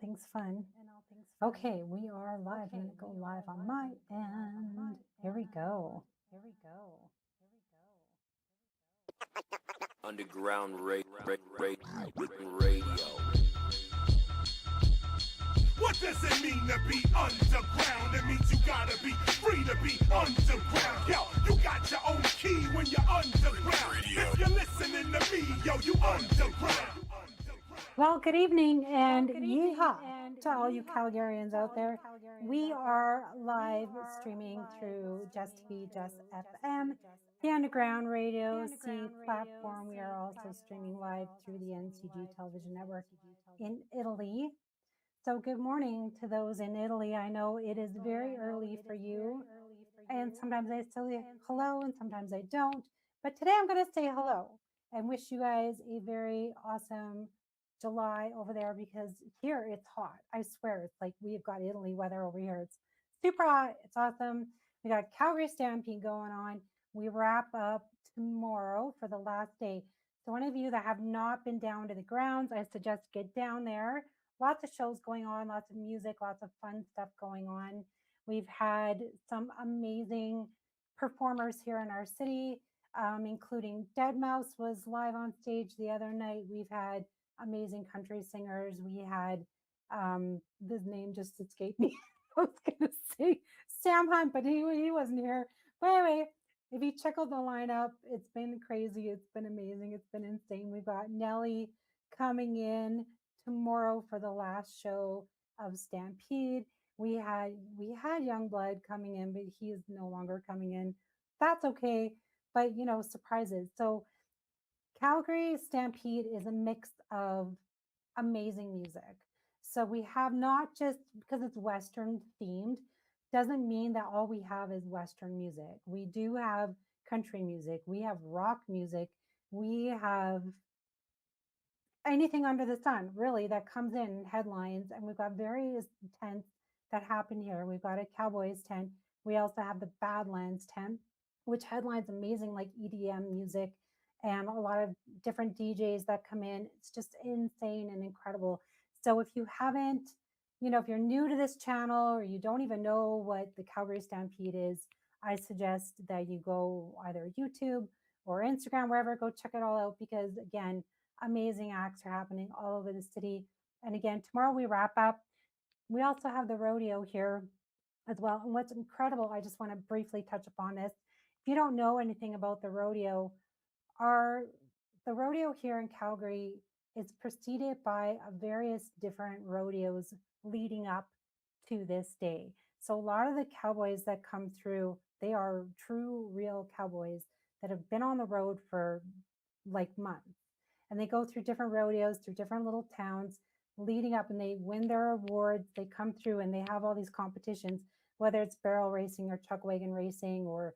things fun. Okay, we are live. I'm going to go live on my end. Here we go. Underground radio. What does it mean to be underground? It means you gotta be free to be underground. Yo, you got your own key when you're underground. If you're listening to me, yo, you underground. Well, good evening and yeehaw to all you Calgarians out there. We are live streaming through Jessie, Jess FM, the Underground Radio C platform. We are also streaming live through the NCG television network in Italy. So good morning to those in Italy. I know it is very early for you, and sometimes I say hello and sometimes I don't. But today I'm going to say hello and wish you guys a very awesome July over there, because here it's hot. I swear, it's like we've got Italy weather over here. It's super hot. It's awesome. We got Calgary Stampede going on. We wrap up tomorrow for the last day. So one of you that have not been down to the grounds, I suggest get down there. Lots of shows going on, lots of music, lots of fun stuff going on. We've had some amazing performers here in our city, including Dead Mouse was live on stage the other night. We've had amazing country singers. We had, this name just escaped me. I was going to say Sam Hunt, but he wasn't here. But anyway, if you check out the lineup, it's been crazy. It's been amazing. It's been insane. We've got Nelly coming in tomorrow for the last show of Stampede. We had Youngblood coming in, but he is no longer coming in. That's okay, but surprises. So Calgary Stampede is a mix of amazing music. So we have not just because it's Western themed, doesn't mean that all we have is Western music. We do have country music, we have rock music, we have anything under the sun, really, that comes in headlines. And we've got various tents that happen here. We've got a Cowboys tent. We also have the Badlands tent, which headlines amazing like EDM music and a lot of different DJs that come in. It's just insane and incredible. So if you haven't, if you're new to this channel or you don't even know what the Calgary Stampede is, I suggest that you go either YouTube or Instagram, wherever, go check it all out, because again, amazing acts are happening all over the city. And again, tomorrow we wrap up. We also have the rodeo here as well. And what's incredible, I just want to briefly touch upon this. If you don't know anything about the rodeo, the rodeo here in Calgary is preceded by various different rodeos leading up to this day. So a lot of the cowboys that come through, they are true, real cowboys that have been on the road for like months. And they go through different rodeos, through different little towns leading up, and they win their awards. They come through and they have all these competitions, whether it's barrel racing or chuck wagon racing or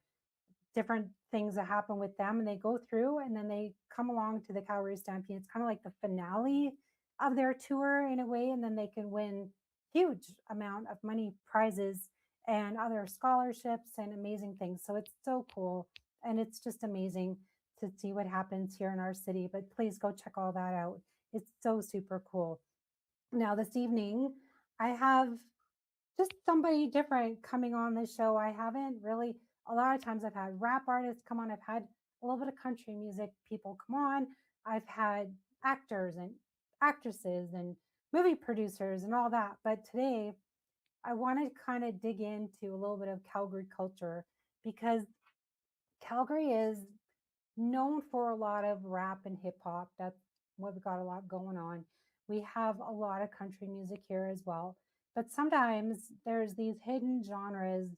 different things that happen with them. And they go through and then they come along to the Calgary Stampede. It's kind of like the finale of their tour in a way. And then they can win huge amount of money, prizes, and other scholarships and amazing things. So it's so cool. And it's just amazing to see what happens here in our city. But please go check all that out. It's so super cool. Now, this evening, I have just somebody different coming on the show. I haven't really, a lot of times I've had rap artists come on. I've had a little bit of country music people come on. I've had actors and actresses and movie producers and all that. But today, I want to kind of dig into a little bit of Calgary culture, because Calgary is known for a lot of rap and hip hop. That's what we've got a lot going on. We have a lot of country music here as well. But sometimes there's these hidden genres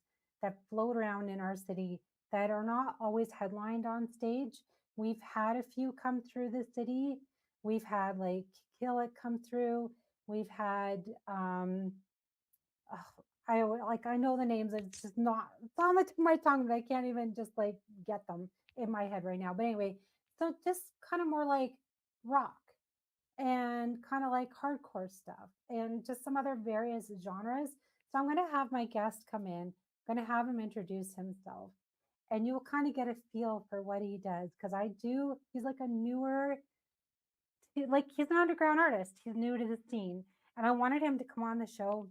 that float around in our city that are not always headlined on stage. We've had a few come through the city. We've had like Kill It come through. We've had I know the names. It's just not, it's on the tip of my tongue, but I can't even just like get them in my head right now. But anyway, so just kind of more like rock and kind of like hardcore stuff and just some other various genres. So I'm going to have my guest come in, going to have him introduce himself, and you'll kind of get a feel for what he does. Because he's like a newer, like he's an underground artist. He's new to the scene. And I wanted him to come on the show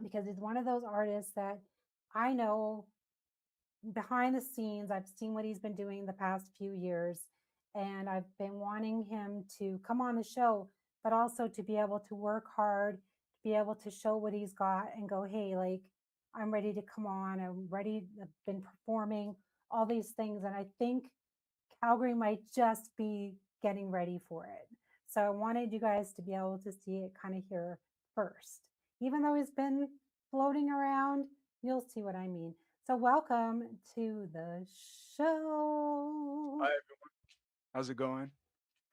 because he's one of those artists that I know behind the scenes. I've seen what he's been doing the past few years, and I've been wanting him to come on the show, but also to be able to work hard, to be able to show what he's got and go, hey, like, I'm ready to come on. I'm ready. I've been performing all these things. And I think Calgary might just be getting ready for it. So I wanted you guys to be able to see it kind of here first. Even though he's been floating around, you'll see what I mean. So welcome to the show. Hi everyone. How's it going?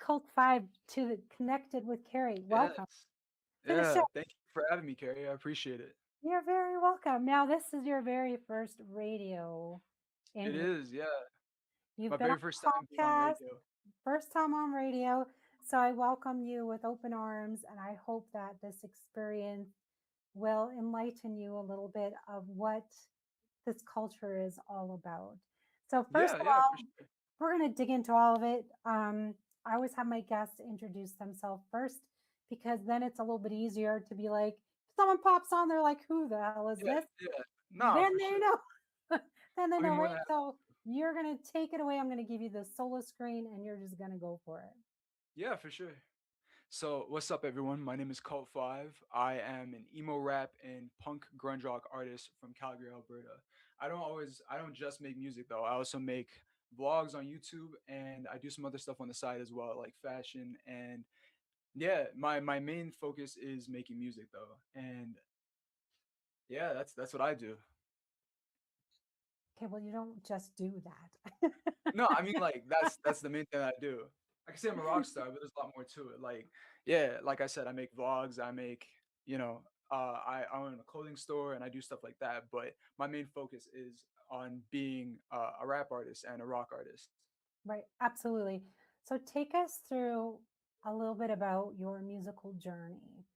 Cult5 to the Connected with Cari. Welcome Yes. to the show. Yeah. Thank you for having me, Carrie. I appreciate it. You're very welcome. Now, this is your very first radio It interview. is, yeah. You've My been on very first the time being on podcast, radio. first time on radio. So I welcome you with open arms, and I hope that this experience will enlighten you a little bit of what this culture is all about. So, first Yeah, of yeah, all, for sure. we're going to dig into all of it. I always have my guests introduce themselves first because then it's a little bit easier to be like, if someone pops on, they're like, who the hell is Yeah, this? yeah. Nah, Then for they sure. know. Then they I'll be know, more right? than happy. So, you're going to take it away. I'm going to give you the solo screen and you're just going to go for it. Yeah, for sure. So, what's up, everyone? My name is Cult5. I am an emo rap and punk grunge rock artist from Calgary, Alberta. I don't just make music though. I also make vlogs on YouTube and I do some other stuff on the side as well, like fashion and yeah, my main focus is making music though. And yeah, that's what I do. Okay, well, you don't just do that. No, I mean like that's the main thing I do. I can say I'm a rock star, but there's a lot more to it. Like, yeah, like I said, I make vlogs, I make, you know, I own a clothing store and I do stuff like that. But my main focus is on being a rap artist and a rock artist. Right, absolutely. So take us through a little bit about your musical journey.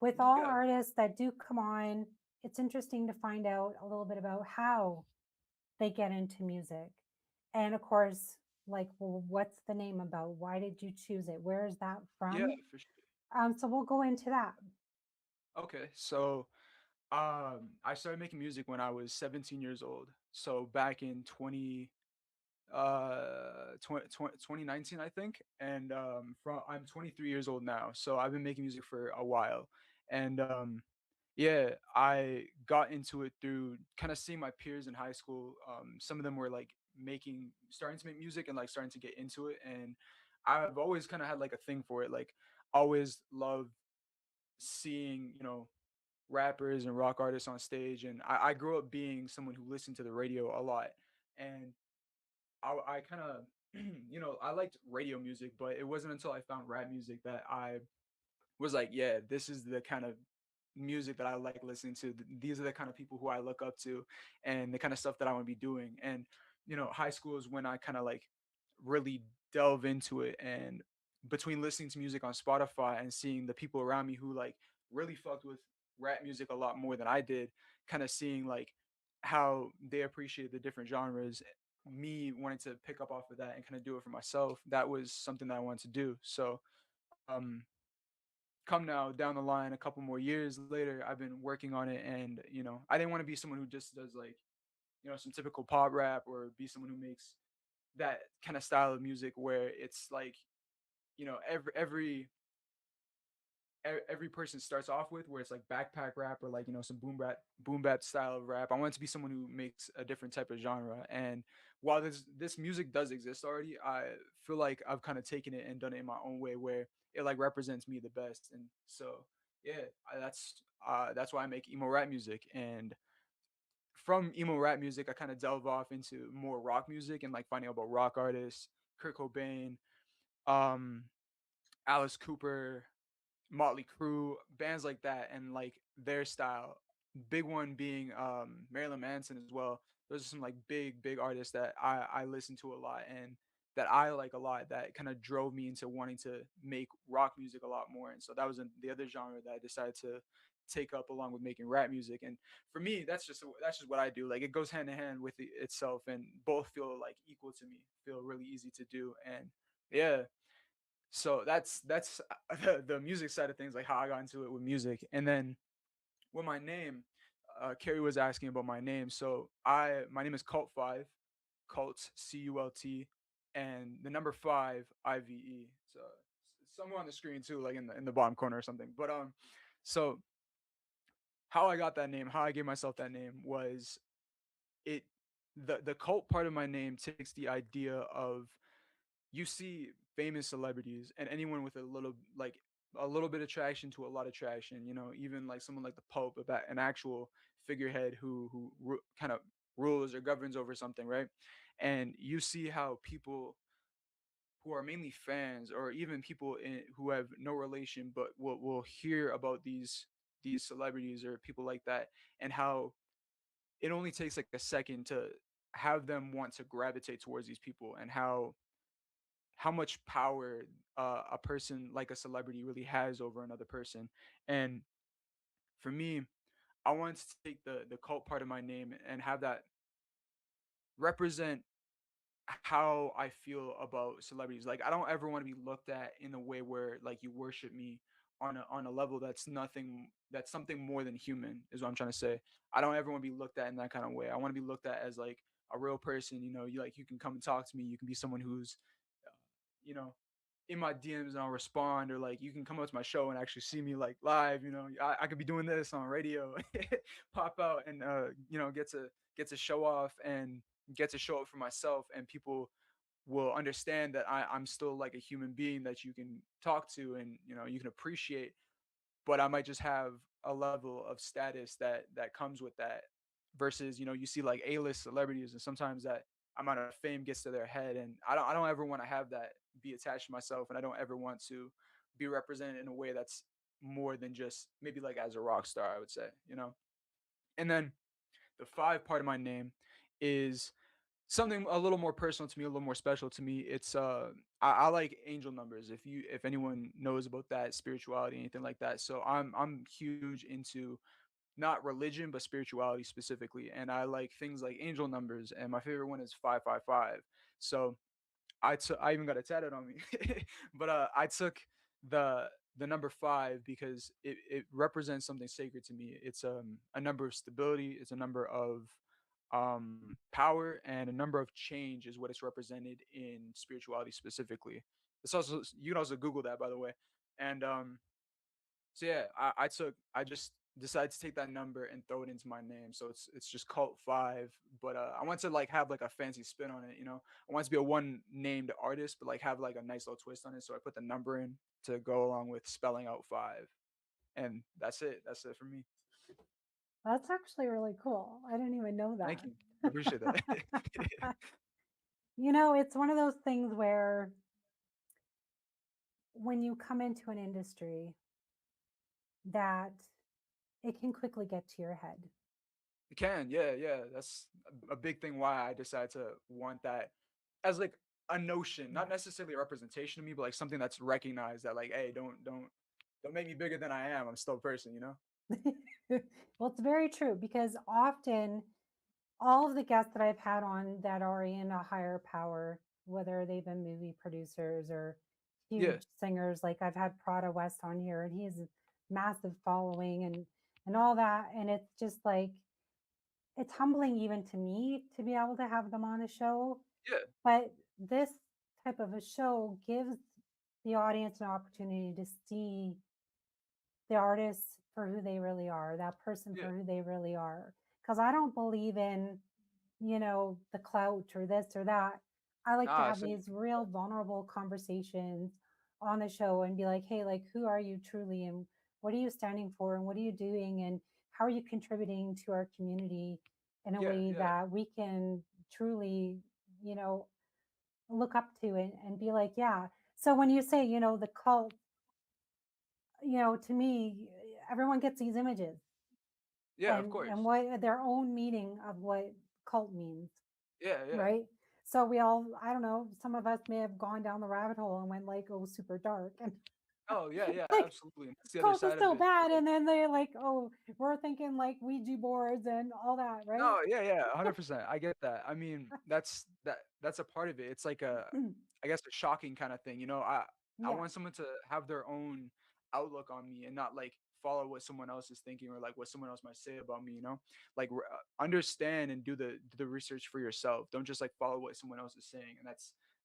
With all Yeah, artists that do come on, it's interesting to find out a little bit about how they get into music. And of course, like, well, what's the name about? Why did you choose it? Where is that yeah, from? for sure. So we'll go into that. Okay, so I started making music when I was 17 years old. So back in 2019 I think, and from I'm 23 years old now, so I've been making music for a while. And yeah, I got into it through kind of seeing my peers in high school. Some of them were like making starting to make music and like starting to get into it, and I've always kind of had like a thing for it, like always loved seeing, rappers and rock artists on stage. And I grew up being someone who listened to the radio a lot. And I kind of, I liked radio music, but it wasn't until I found rap music that I was like, yeah, this is the kind of music that I like listening to. These are the kind of people who I look up to and the kind of stuff that I want to be doing. And, high school is when I kind of like really delve into it. And between listening to music on Spotify and seeing the people around me who like really fucked with rap music a lot more than I did, kind of seeing like how they appreciate the different genres, me wanting to pick up off of that and kind of do it for myself, that was something that I wanted to do. So, um, come now down the line a couple more years later, I've been working on it. And I didn't want to be someone who just does like some typical pop rap, or be someone who makes that kind of style of music where it's like every person starts off with, where it's like backpack rap or like some boom bap style of rap. I want to be someone who makes a different type of genre. And while this music does exist already, I feel like I've kind of taken it and done it in my own way, where it like represents me the best. And so yeah, that's why I make emo rap music. And from emo rap music, I kind of delve off into more rock music and like finding out about rock artists, Kurt Cobain, um Alice Cooper, Motley Crue, bands like that, and like their style. Big one being Marilyn Manson as well. Those are some like big artists that I listen to a lot and that I like a lot, that kind of drove me into wanting to make rock music a lot more. And so that was the other genre that I decided to take up along with making rap music. And for me, that's just what I do. Like it goes hand in hand with itself, and both feel like equal to me, feel really easy to do. And yeah, So that's the music side of things, like how I got into it with music. And then with my name, Carrie was asking about my name. So my name is Cult5, Cult CULT, and the number 5 IVE. So it's somewhere on the screen too, like in the bottom corner or something. But so how I got that name, how I gave myself that name was it the cult part of my name takes the idea of, you see famous celebrities and anyone with a little bit of traction to a lot of traction, even like someone like the Pope, about an actual figurehead who kind of rules or governs over something, right? And you see how people who are mainly fans, or even people who have no relation but will hear about these celebrities or people like that, and how it only takes like a second to have them want to gravitate towards these people, and how much power a person like a celebrity really has over another person. And for me, I wanted to take the cult part of my name and have that represent how I feel about celebrities. Like, I don't ever want to be looked at in a way where like you worship me on a level that's something more than human, is what I'm trying to say. I don't ever want to be looked at in that kind of way. I want to be looked at as like a real person. You can come and talk to me. You can be someone who's uh, you know in my DMs and I'll respond, or like you can come up to my show and actually see me like live. I could be doing this on radio, pop out and get to show off and get to show up for myself, and people will understand that I'm still like a human being that you can talk to, and you can appreciate. But I might just have a level of status that comes with that, versus you see like A-list celebrities, and sometimes that amount of fame gets to their head, and I don't ever want to have that be attached to myself, and I don't ever want to be represented in a way that's more than just maybe like as a rock star, I would say. And then the 5 part of my name is something a little more personal to me, a little more special to me. It's I like angel numbers. If anyone knows about that, spirituality, anything like that. So I'm huge into not religion but spirituality specifically, and I like things like angel numbers. And my favorite one is 555. So I even got it tatted on me, but I took the the number 5 because it represents something sacred to me. It's a number of stability. It's a number of power, and a number of change is what it's represented in spirituality specifically. It's also, you can also Google that, by the way. And so yeah, I just decided to take that number and throw it into my name. So it's just Cult 5. But I want to like have like a fancy spin on it. I want it to be a one named artist, but like have like a nice little twist on it. So I put the number in to go along with spelling out 5. And that's it for me. That's actually really cool. I didn't even know Thank that. you. I appreciate that. It's one of those things where when you come into an industry that it can quickly get to your head. It can, yeah, yeah. That's a big thing why I decided to want that as like a notion, not Yeah. necessarily a representation of me, but like something that's recognized, that like, hey, don't make me bigger than I am. I'm still a person. Well, it's very true because often all of the guests that I've had on that are in a higher power, whether they've been movie producers or Yeah, huge singers, like I've had Prada West on here and he has a massive following and all that. And it's just like it's humbling even to me to be able to have them on the show. yeah, But this type of a show gives the audience an opportunity to see the artists for who they really are, that person yeah. for who they really are. Because I don't believe in, the clout or this or that. I like to Nah, have same. these real vulnerable conversations on the show and be like, hey, like, who are you truly? And what are you standing for? And what are you doing? And how are you contributing to our community in a Yeah, way yeah, that we can truly, you know, look up to and be like, yeah. So when you say, the cult, to me, everyone gets these images yeah. Of and course. what their own meaning of what cult means, Yeah, yeah. right? So we all, I don't know, some of us may have gone down the rabbit hole and went like, oh, super dark, and Oh, yeah, yeah. like Absolutely. And that's the other cult is side of so it. bad, and then they're like, oh, we're thinking like Ouija boards and all that, right? No, yeah, yeah, 100%. I get that. I mean, that's a part of it. It's like I guess a shocking kind of thing. I Yeah. want someone to have their own outlook on me and not like follow what someone else is thinking or like what someone else might say about me, you know? Like understand and do the research for yourself. Don't just like follow what someone else is saying. And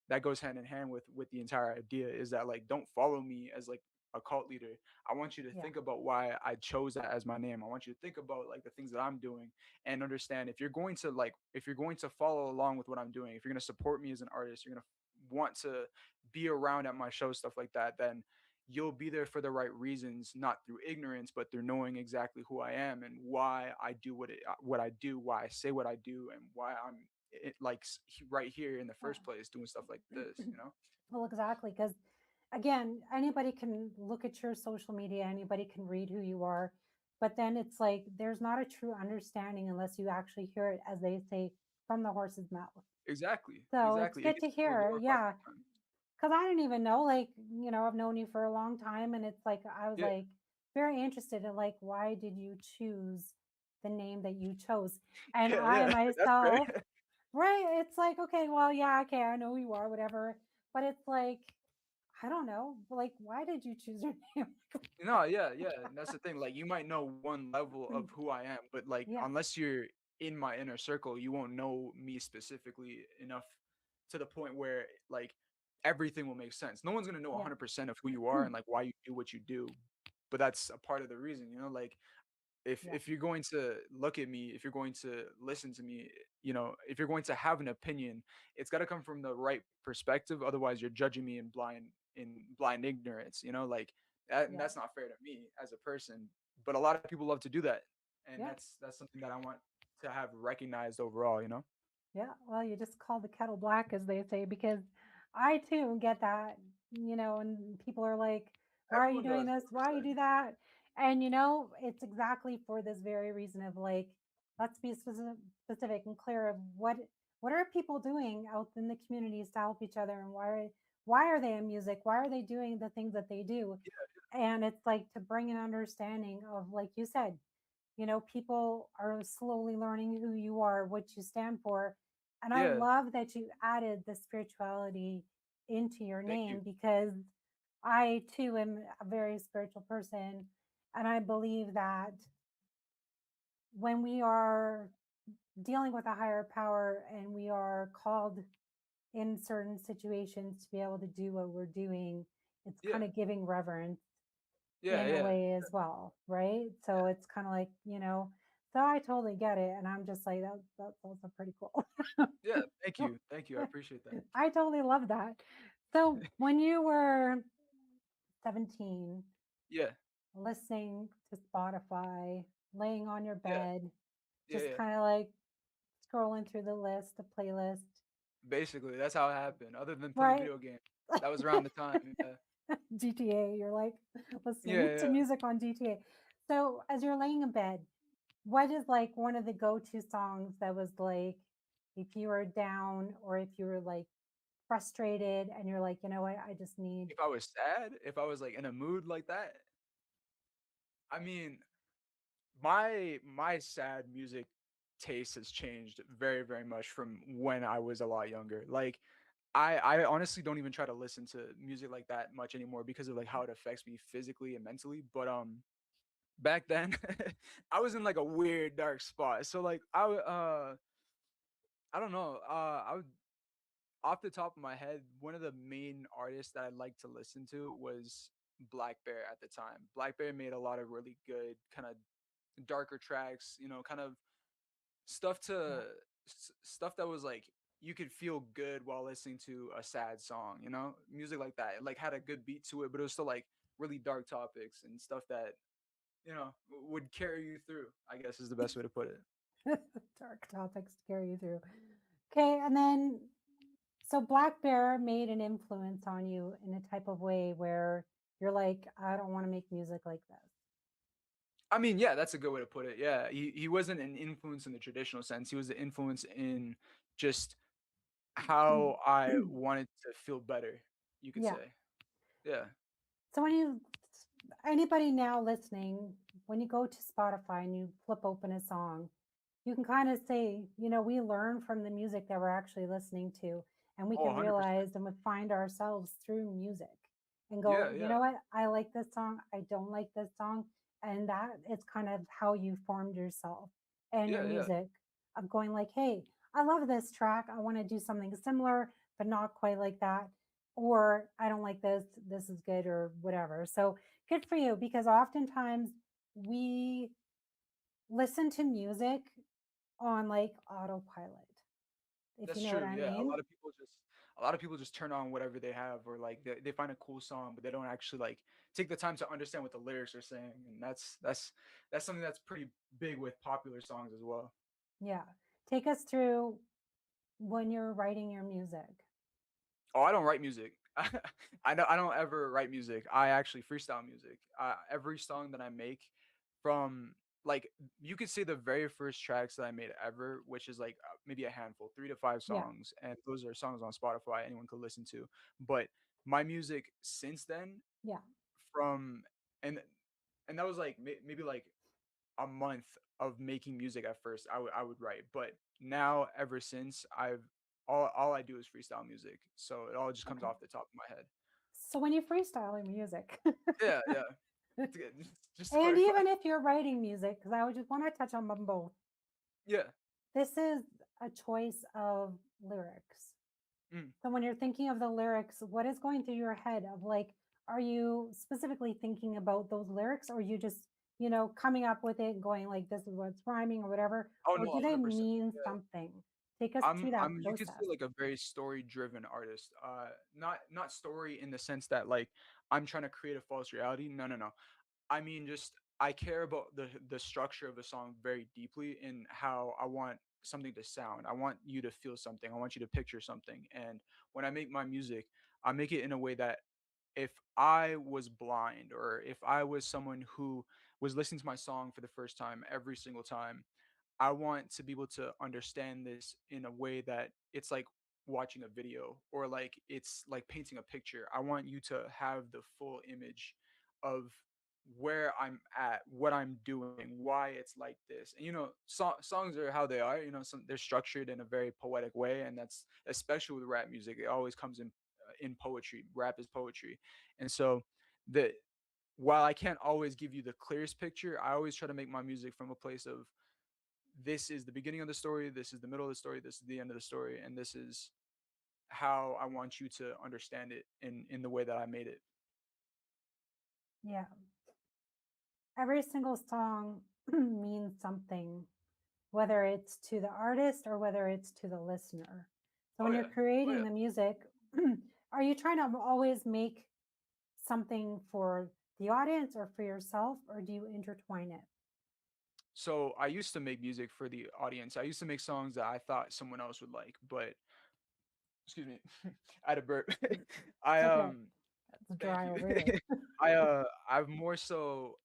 that goes hand in hand with the entire idea is that like don't follow me as like a cult leader. I want you to Yeah. think about why I chose that as my name. I want you to think about like the things that I'm doing and understand if you're going to follow along with what I'm doing, if you're going to support me as an artist, you're going to want to be around at my show, stuff like that, then you'll be there for the right reasons, not through ignorance, but through knowing exactly who I am and why I do what I do, why I say what I do, and why I'm right here in the Yeah. first place doing stuff like this. You know? Well, exactly. Because again, anybody can look at your social media, anybody can read who you are. But then it's like there's not a true understanding unless you actually hear it, as they say, from the horse's mouth. Exactly, So it's exactly. It good gets to hear. overglorified Yeah. sometimes. Because I didn't even know, like, I've known you for a long time. And it's like, I was Yeah, like very interested in, like, why did you choose the name that you chose? And yeah, I yeah. That's fair. myself, right? It's like, okay, well, yeah, okay, I know who you are, whatever. But it's like, I don't know. Like, why did you choose your name? No, yeah, yeah. And that's the thing. Like you might know one level of who I am, but like Yeah, unless you're in my inner circle, you won't know me specifically enough to the point where like everything will make sense. No one's gonna know yeah, 100% of who you are and like why you do what you do, but that's a part of the reason, you know. Like yeah, if you're going to look at me, if you're going to listen to me, you know, if you're going to have an opinion, it's got to come from the right perspective. Otherwise, you're judging me in blind ignorance. You know, like and yeah, that's not fair to me as a person. But a lot of people love to do that, and yeah. that's something that I want to have recognized overall. You know, Yeah, well, you just call the kettle black, as they say, because I too get that, and people are like, why are you everyone doing does, this? Why you 100%. do that? And, it's exactly for this very reason of like, let's be specific and clear of what are people doing out in the communities to help each other, and why are they in music? Why are they doing the things that they do? And it's like to bring an understanding of, like you said, people are slowly learning who you are, what you stand for. And I Yeah, love that you added the spirituality into your thank you. name, because I too am a very spiritual person. And I believe that when we are dealing with a higher power and we are called in certain situations to be able to do what we're doing, it's Yeah, kind of giving reverence yeah, in a yeah, way as well, right? So it's kind of like, so I totally get it. And I'm just like, that's also pretty cool. yeah. Thank you, thank you. I appreciate that. I totally love that. So when you were 17, Yeah, listening to Spotify, laying on your yeah, bed, yeah, just yeah. kind of like scrolling through the list, the playlist, Basically, that's how it happened. Other than playing right? video games, that was around the time. Yeah, GTA, you're like yeah, listening to yeah. music on GTA. So as you're laying in bed, what is like one of the go-to songs that was like, if you were down or if you were like frustrated and you're like, you know what, I just need, If I was sad, if I was like in a mood like that, I mean, my sad music taste has changed very, very much from when I was a lot younger. Like I honestly don't even try to listen to music like that much anymore because of like how it affects me physically and mentally. But back then I was in like a weird dark spot. So like I don't know. I would off the top of my head, one of the main artists that I like to listen to was Black Bear at the time. Black Bear made a lot of really good kind of darker tracks, you know, kind of stuff yeah. stuff that was like you could feel good while listening to a sad song, you know, music like that. It like had a good beat to it, but it was still like really dark topics and stuff that you know would carry you through. I guess is the best way to put it. Dark topics to carry you through. Okay, and then so Black Bear made an influence on you in a type of way where you're like, I don't want to make music like this. I mean, yeah, that's a good way to put it. Yeah, he wasn't an influence in the traditional sense. He was an influence in just how I wanted to feel better, you could Yeah. say. Yeah. So anybody now listening, when you go to Spotify and you flip open a song, you can kind of say, we learn from the music that we're actually listening to, and we Oh, can 100%. realize and we find ourselves through music and Yeah, go, you yeah, know what, I like this song, I don't like this song. And that it's kind of how you formed yourself and your yeah, yeah. music of going like, hey, I love this track. I want to do something similar, but not quite like that. Or I don't like this. This is good or whatever. So good for you because oftentimes we listen to music on like autopilot, if you That's know what true. I Yeah, mean. a lot of people just turn on whatever they have, or like they find a cool song, but they don't actually like take the time to understand what the lyrics are saying, and that's something that's pretty big with popular songs as well. Yeah. Take us through when you're writing your music. Oh, I don't write music. I don't ever write music. I actually freestyle music. Every song that I make, from like you could say the very first tracks that I made ever, which is like maybe a handful, 3 to 5 Yeah. songs, and those are songs on Spotify anyone could listen to. But my music since then, Yeah. from and and that was like maybe like a month of making music at first. I would write, but now ever since I've all I do is freestyle music, so it all just comes Okay. off the top of my head. So when you freestyle your music, Yeah, yeah. Just to and clarify. even if you're writing music, because I would just want to touch on them both, Yeah. this is a choice of lyrics. Mm. So when you're thinking of the lyrics, what is going through your head of like, are you specifically thinking about those lyrics or you just, coming up with it and going like, this is what's rhyming or whatever? Oh Or no, do they 100%. mean Yeah. something? Take us through that You could say process. like a very story driven artist. Not story in the sense that like I'm trying to create a false reality. No, no, no. I mean, just I care about the structure of a song very deeply in how I want something to sound. I want you to feel something. I want you to picture something. And when I make my music, I make it in a way that if I was blind or if I was someone who was listening to my song for the first time every single time, I want to be able to understand this in a way that it's like watching a video or like it's like painting a picture. I want you to have the full image of where I'm at, what I'm doing, why it's like this. And songs are how they are. They're structured in a very poetic way, and that's especially with rap music. It always comes in poetry. Rap is poetry, and so the while I can't always give you the clearest picture, I always try to make my music from a place of this is the beginning of the story, this is the middle of the story, this is the end of the story, and this is how I want you to understand it in the way that I made it. Yeah. Every single song means something, whether it's to the artist or whether it's to the listener. So Oh when you're yeah. Oh creating yeah. the music, are you trying to always make something for the audience or for yourself, or do you intertwine it? So I used to make music for the audience. I used to make songs that I thought someone else would like, but excuse me, I had a burp. I It's okay. It's thank dry you. over here. I've more so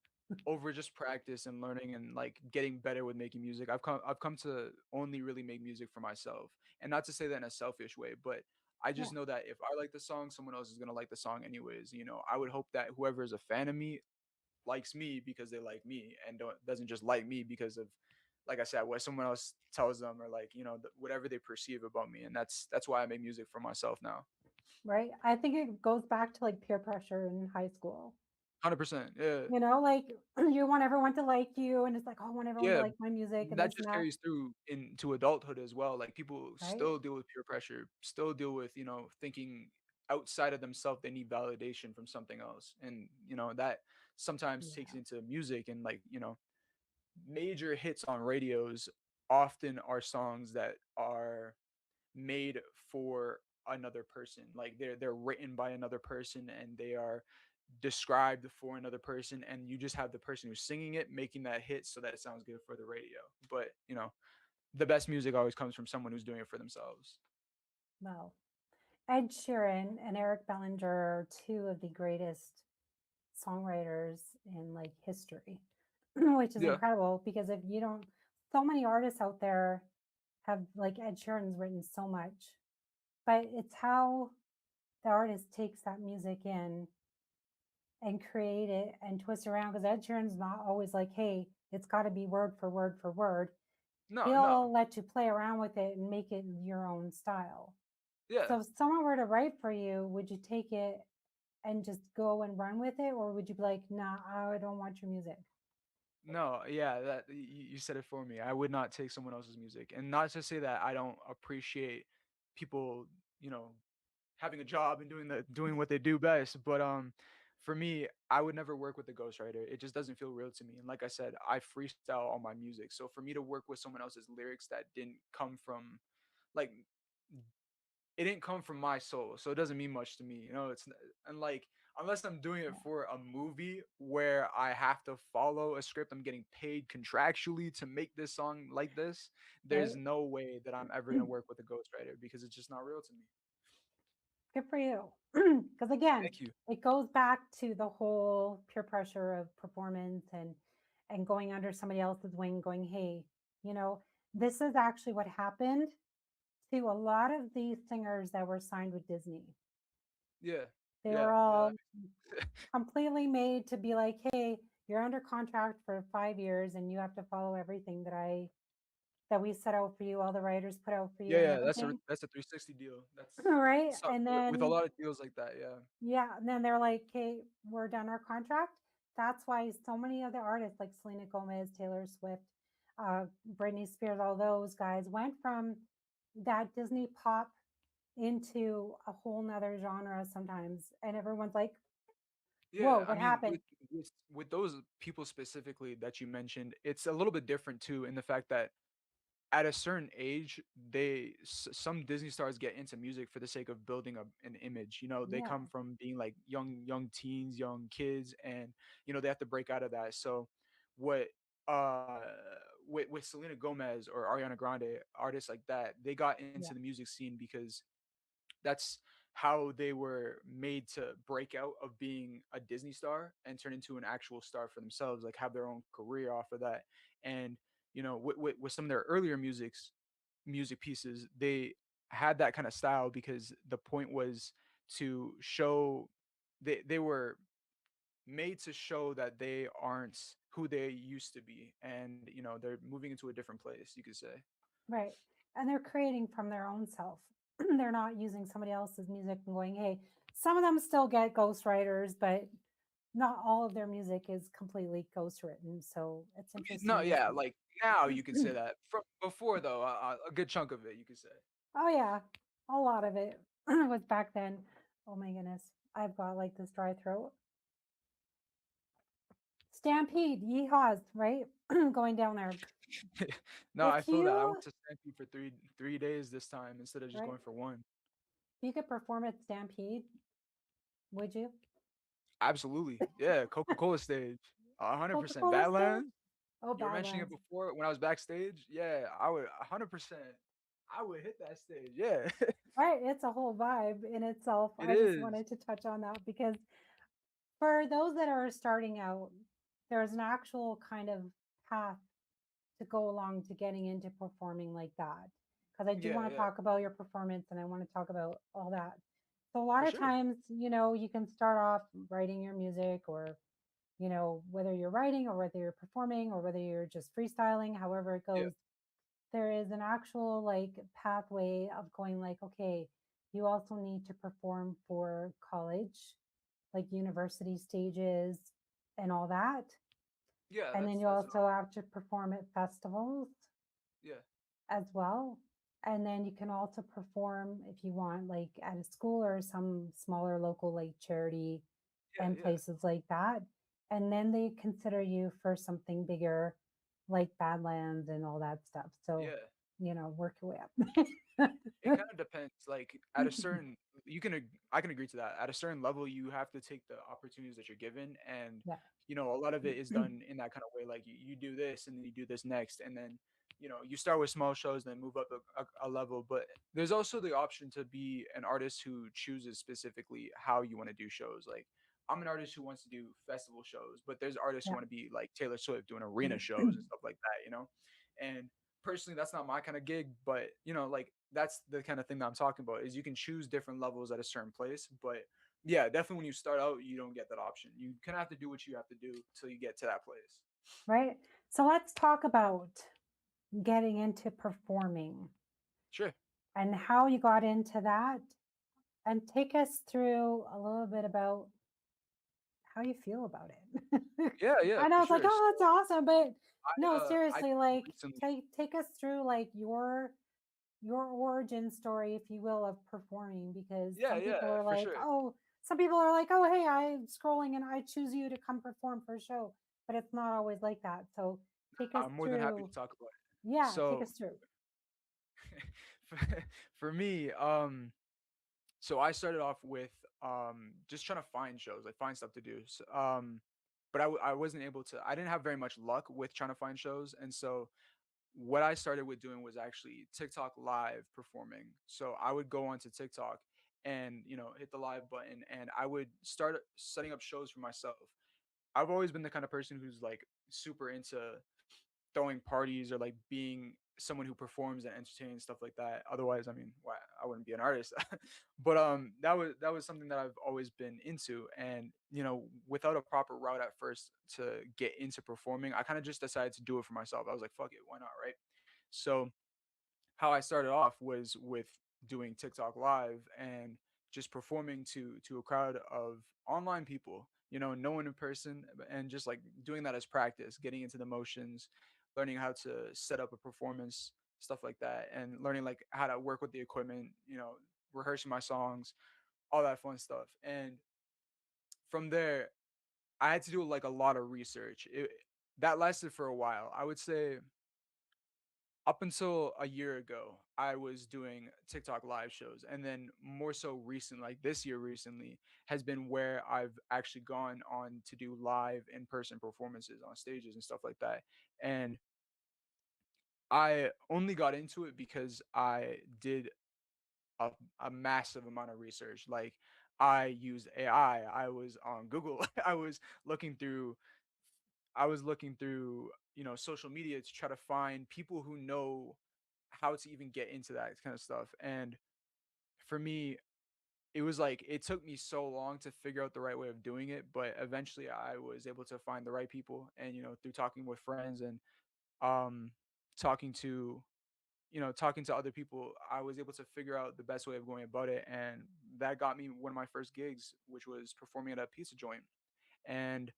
over just practice and learning and like getting better with making music. I've come to only really make music for myself. And not to say that in a selfish way, but I Yeah. just know that if I like the song, someone else is gonna like the song anyways. I would hope that whoever is a fan of me likes me because they like me and doesn't just like me because of, like I said, what someone else tells them, or like whatever they perceive about me. And that's why I make music for myself now. Right. I think it goes back to like peer pressure in high school. 100%. Yeah. Like you want everyone to like you, and it's like, oh, I want everyone to Yeah, like my music and that this and just that. carries through into adulthood as well. Like people Right. still deal with peer pressure, still deal with, thinking outside of themselves they need validation from something else. And, that sometimes takes Yeah. into music, and like, major hits on radios often are songs that are made for another person. Like they're written by another person and they are described for another person, and you just have the person who's singing it making that hit so that it sounds good for the radio. But the best music always comes from someone who's doing it for themselves. Well, Ed Sheeran and Eric Bellinger are two of the greatest songwriters in like history, which is Yeah. incredible because if you don't, so many artists out there have like Ed Sheeran's written so much, but it's how the artist takes that music in and create it and twist around because Ed Sheeran's not always like, hey, it's got to be word for word for word. No, no. He'll let you play around with it and make it your own style. Yeah. So if someone were to write for you, would you take it and just go and run with it, or would you be like, nah, I don't want your music? No, yeah, that you said it for me. I would not take someone else's music, and not to say that I don't appreciate people, you know, having a job and doing what they do best. But for me, I would never work with a ghostwriter. It just doesn't feel real to me. And like I said, I freestyle all my music. So for me to work with someone else's lyrics that didn't come from like it didn't come from my soul, so it doesn't mean much to me. And like unless I'm doing it for a movie where I have to follow a script, I'm getting paid contractually to make this song like this. There's Right? no way that I'm ever gonna work with a ghostwriter because it's just not real to me. Good for you. Because again, Thank you. it goes back to the whole peer pressure of performance and going under somebody else's wing, going, hey, you know, this is actually what happened to a lot of these singers that were signed with Disney. Yeah, They yeah, were yeah. all completely made to be like, hey, you're under contract for 5 years and you have to follow everything that we set out for you, all the writers put out for you Yeah, and yeah, everything. that's a 360 deal. That's Right. so And with a then lot of deals like that, yeah. yeah, and then they're like, "Okay, we're done our contract." That's why so many of the artists like Selena Gomez, Taylor Swift, Britney Spears, all those guys went from that Disney pop into a whole nother genre sometimes, and everyone's like, "Whoa, Yeah, I what mean, happened?" with those people specifically that you mentioned, it's a little bit different too in the fact that at a certain age, some Disney stars get into music for the sake of building an image. They Yeah, come from being like young teens, young kids, and they have to break out of that. So, what uh with Selena Gomez or Ariana Grande, artists like that, they got into yeah, the music scene because that's how they were made to break out of being a Disney star and turn into an actual star for themselves, like have their own career off of that. And with some of their earlier music pieces, they had that kind of style because the point was to show they were made to show that they aren't who they used to be, and they're moving into a different place, you could say. right. And they're creating from their own self. They're not using somebody else's music and going, "Hey." Some of them still get ghostwriters, but not all of their music is completely ghostwritten. So it's No, interesting to yeah, see. like now you could say that. From before though, a good chunk of it you could say. Oh yeah, a lot of it was back then. Oh my goodness, I've got like this dry throat. Stampede, yeehaws, right? Going down there. No, I If feel that. I you went to Stampede for three days this time instead of just right, going for one. if you could perform at Stampede, would you? Absolutely, yeah. Coca-Cola stage, 100%. Coca-Cola stage? Badlands. Oh, You were mentioning it Badlands. before when I was backstage. Yeah, I would 100%. I would hit that stage. Yeah, Right, it's a whole vibe in itself. it I just is. wanted to touch on that because for those that are starting out, there's an actual kind of path to go along to getting into performing like that. Because I do Yeah, want to yeah, talk about your performance and I want to talk about all that. So, a lot for of sure. times, you can start off writing your music or, whether you're writing or whether you're performing or whether you're just freestyling, however it Yeah, goes, there is an actual like pathway of going like, okay, you also need to perform for college, like university stages and all that. yeah. And then That's you also have to perform at festivals yeah, as well. And then you can also perform if you want, like at a school or some smaller local, like charity yeah, and yeah, places like that. And then they consider you for something bigger, like Badlands and all that stuff. So, yeah. work your way up. It kind of depends. Like at a certain, I can agree to that. At a certain level, you have to take the opportunities that you're given, and Yeah. a lot of it is done in that kind of way. Like you do this, and then you do this next, and then you start with small shows, then move up a level. But there's also the option to be an artist who chooses specifically how you want to do shows. Like I'm an artist who wants to do festival shows, but there's artists who Yeah. want to be like Taylor Swift doing arena shows and stuff like that. And personally that's not my kind of gig, but like that's the kind of thing that I'm talking about is you can choose different levels at a certain place. But yeah, definitely when you start out you don't get that option. You kind of have to do what you have to do till you get to that place. Right. So let's talk about getting into performing Sure. and how you got into that and take us through a little bit about how you feel about it. Yeah, yeah, I know for it's like, sure. So oh, that's awesome, but no, I seriously, like recently, take us through like your origin story, if you will, of performing, because yeah, some yeah, people are for like, sure. oh, some people are like, oh, hey, I'm scrolling and I choose you to come perform for a show, but it's not always like that. So take us I'm more than happy through, to talk about it. yeah, take So us through. for, for me, so I started off with just trying to find shows, like find stuff to do. So, but I wasn't able to. I didn't have very much luck with trying to find shows, and so what I started with doing was actually TikTok live performing. So I would go onto TikTok and hit the live button, and I would start setting up shows for myself. I've always been the kind of person who's like super into throwing parties or like being someone who performs and entertains and stuff like that. Otherwise, I mean, why I wouldn't be an artist. But that was something that I've always been into, and without a proper route at first to get into performing, I kind of just decided to do it for myself. I was like, fuck it, why not, right? So how I started off was with doing TikTok live and just performing to a crowd of online people, no one in person, and just like doing that as practice, getting into the motions, learning how to set up a performance, stuff like that, and learning like how to work with the equipment, rehearsing my songs, all that fun stuff. And from there, I had to do like a lot of research. That lasted for a while. I would say up until a year ago, I was doing TikTok live shows. And then more so recent, like this year recently, has been where I've actually gone on to do live in person performances on stages and stuff like that. And I only got into it because I did a, a massive amount of research. Like I used AI, I was on Google, I was looking through social media to try to find people who know how to even get into that kind of stuff. And for me, it was like it took me so long to figure out the right way of doing it, but eventually I was able to find the right people, and through talking with friends and um talking to talking to other people, I was able to figure out the best way of going about it, and that got me one of my first gigs, which was performing at a pizza joint. And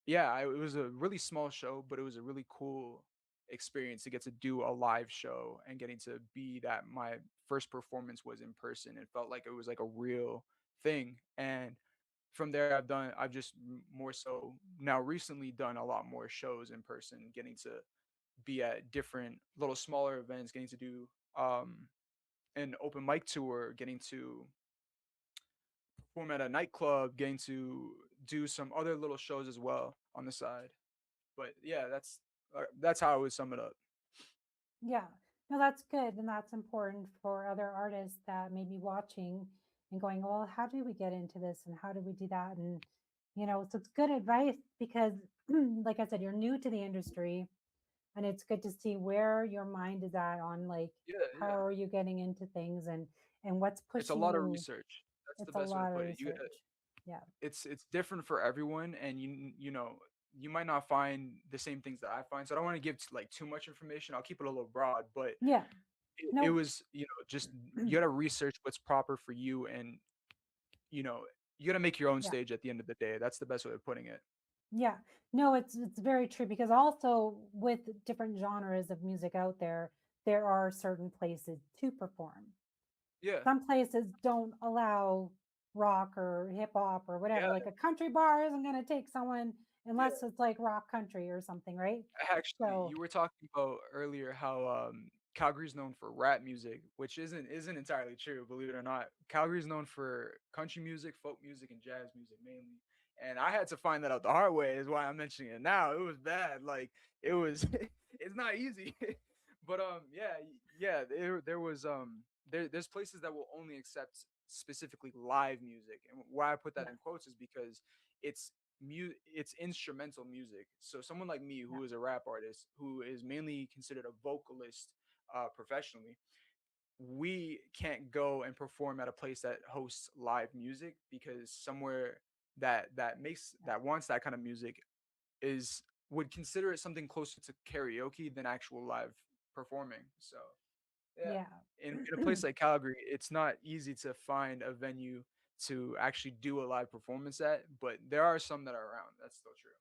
yeah, it was a really small show, but it was a really cool experience to get to do a live show and getting to be that my first performance was in person. It felt like it was like a real thing. And from there, I've just more so now recently done a lot more shows in person, getting to be at different little smaller events, getting to do an open mic tour, getting to perform at a nightclub, getting to do some other little shows as well on the side. But yeah, that's how I would sum it up. Yeah, no, that's good. And that's important for other artists that may be watching and going, well, how do we get into this and how do we do that? And, so it's good advice because, like I said, you're new to the industry and it's good to see where your mind is at on like Yeah, how yeah. are you getting into things and what's It's a pushing lot of you. research. That's the It's a best way to lot of put it. research. Yeah. It's different for everyone, and you might not find the same things that I find. So I don't want to give like too much information. I'll keep it a little broad, but Yeah. it No. was just you got to research what's proper for you, and you know you got to make your own Yeah. stage at the end of the day. That's the best way of putting it. Yeah. No, it's very true because also with different genres of music out there, there are certain places to perform. Yeah, Some places don't allow rock or hip hop or whatever. yeah, Like a country bar isn't going to take someone yeah. unless it's like rock country or something, right? Actually, So, you were talking about earlier how Calgary's known for rap music, which isn't entirely true, believe it or not. Calgary's known for country music, folk music, and jazz music mainly. And I had to find that out the hard way, is why I'm mentioning it now. It was bad. Like it was it's not easy. But yeah, yeah, there was there's places that will only accept specifically live music. And why I put that yeah, in quotes is because it's it's instrumental music. So someone like me, yeah, who is a rap artist, who is mainly considered a vocalist professionally, we can't go and perform at a place that hosts live music, because somewhere yeah. that wants that kind of music is would consider it something closer to karaoke than actual live performing. So Yeah. Yeah. In a place like Calgary, it's not easy to find a venue to actually do a live performance at, but there are some that are around. That's still true.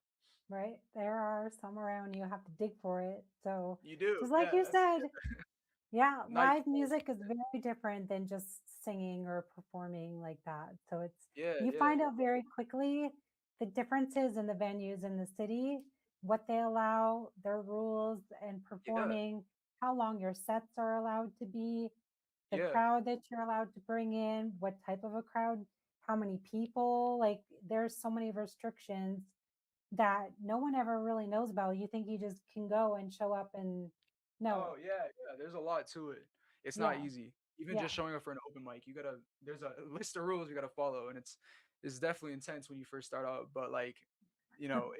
Right? There are some around, you have to dig for it. So, You do, just like yeah. you That's said, yeah, night. live music is very different than just singing or performing like that. So, Yeah, you yeah, find out very quickly the differences in the venues in the city, what they allow, their rules, and yeah, performing, how long your sets are allowed to be, the yeah. crowd that you're allowed to bring in, what type of a crowd, how many people. Like, there's so many restrictions that no one ever really knows about. You think you just can go and show up and no, Oh yeah, yeah. There's a lot to it. It's not yeah, easy. Even yeah, just showing up for an open mic, you gotta. There's a list of rules you gotta follow, and it's definitely intense when you first start out. But like,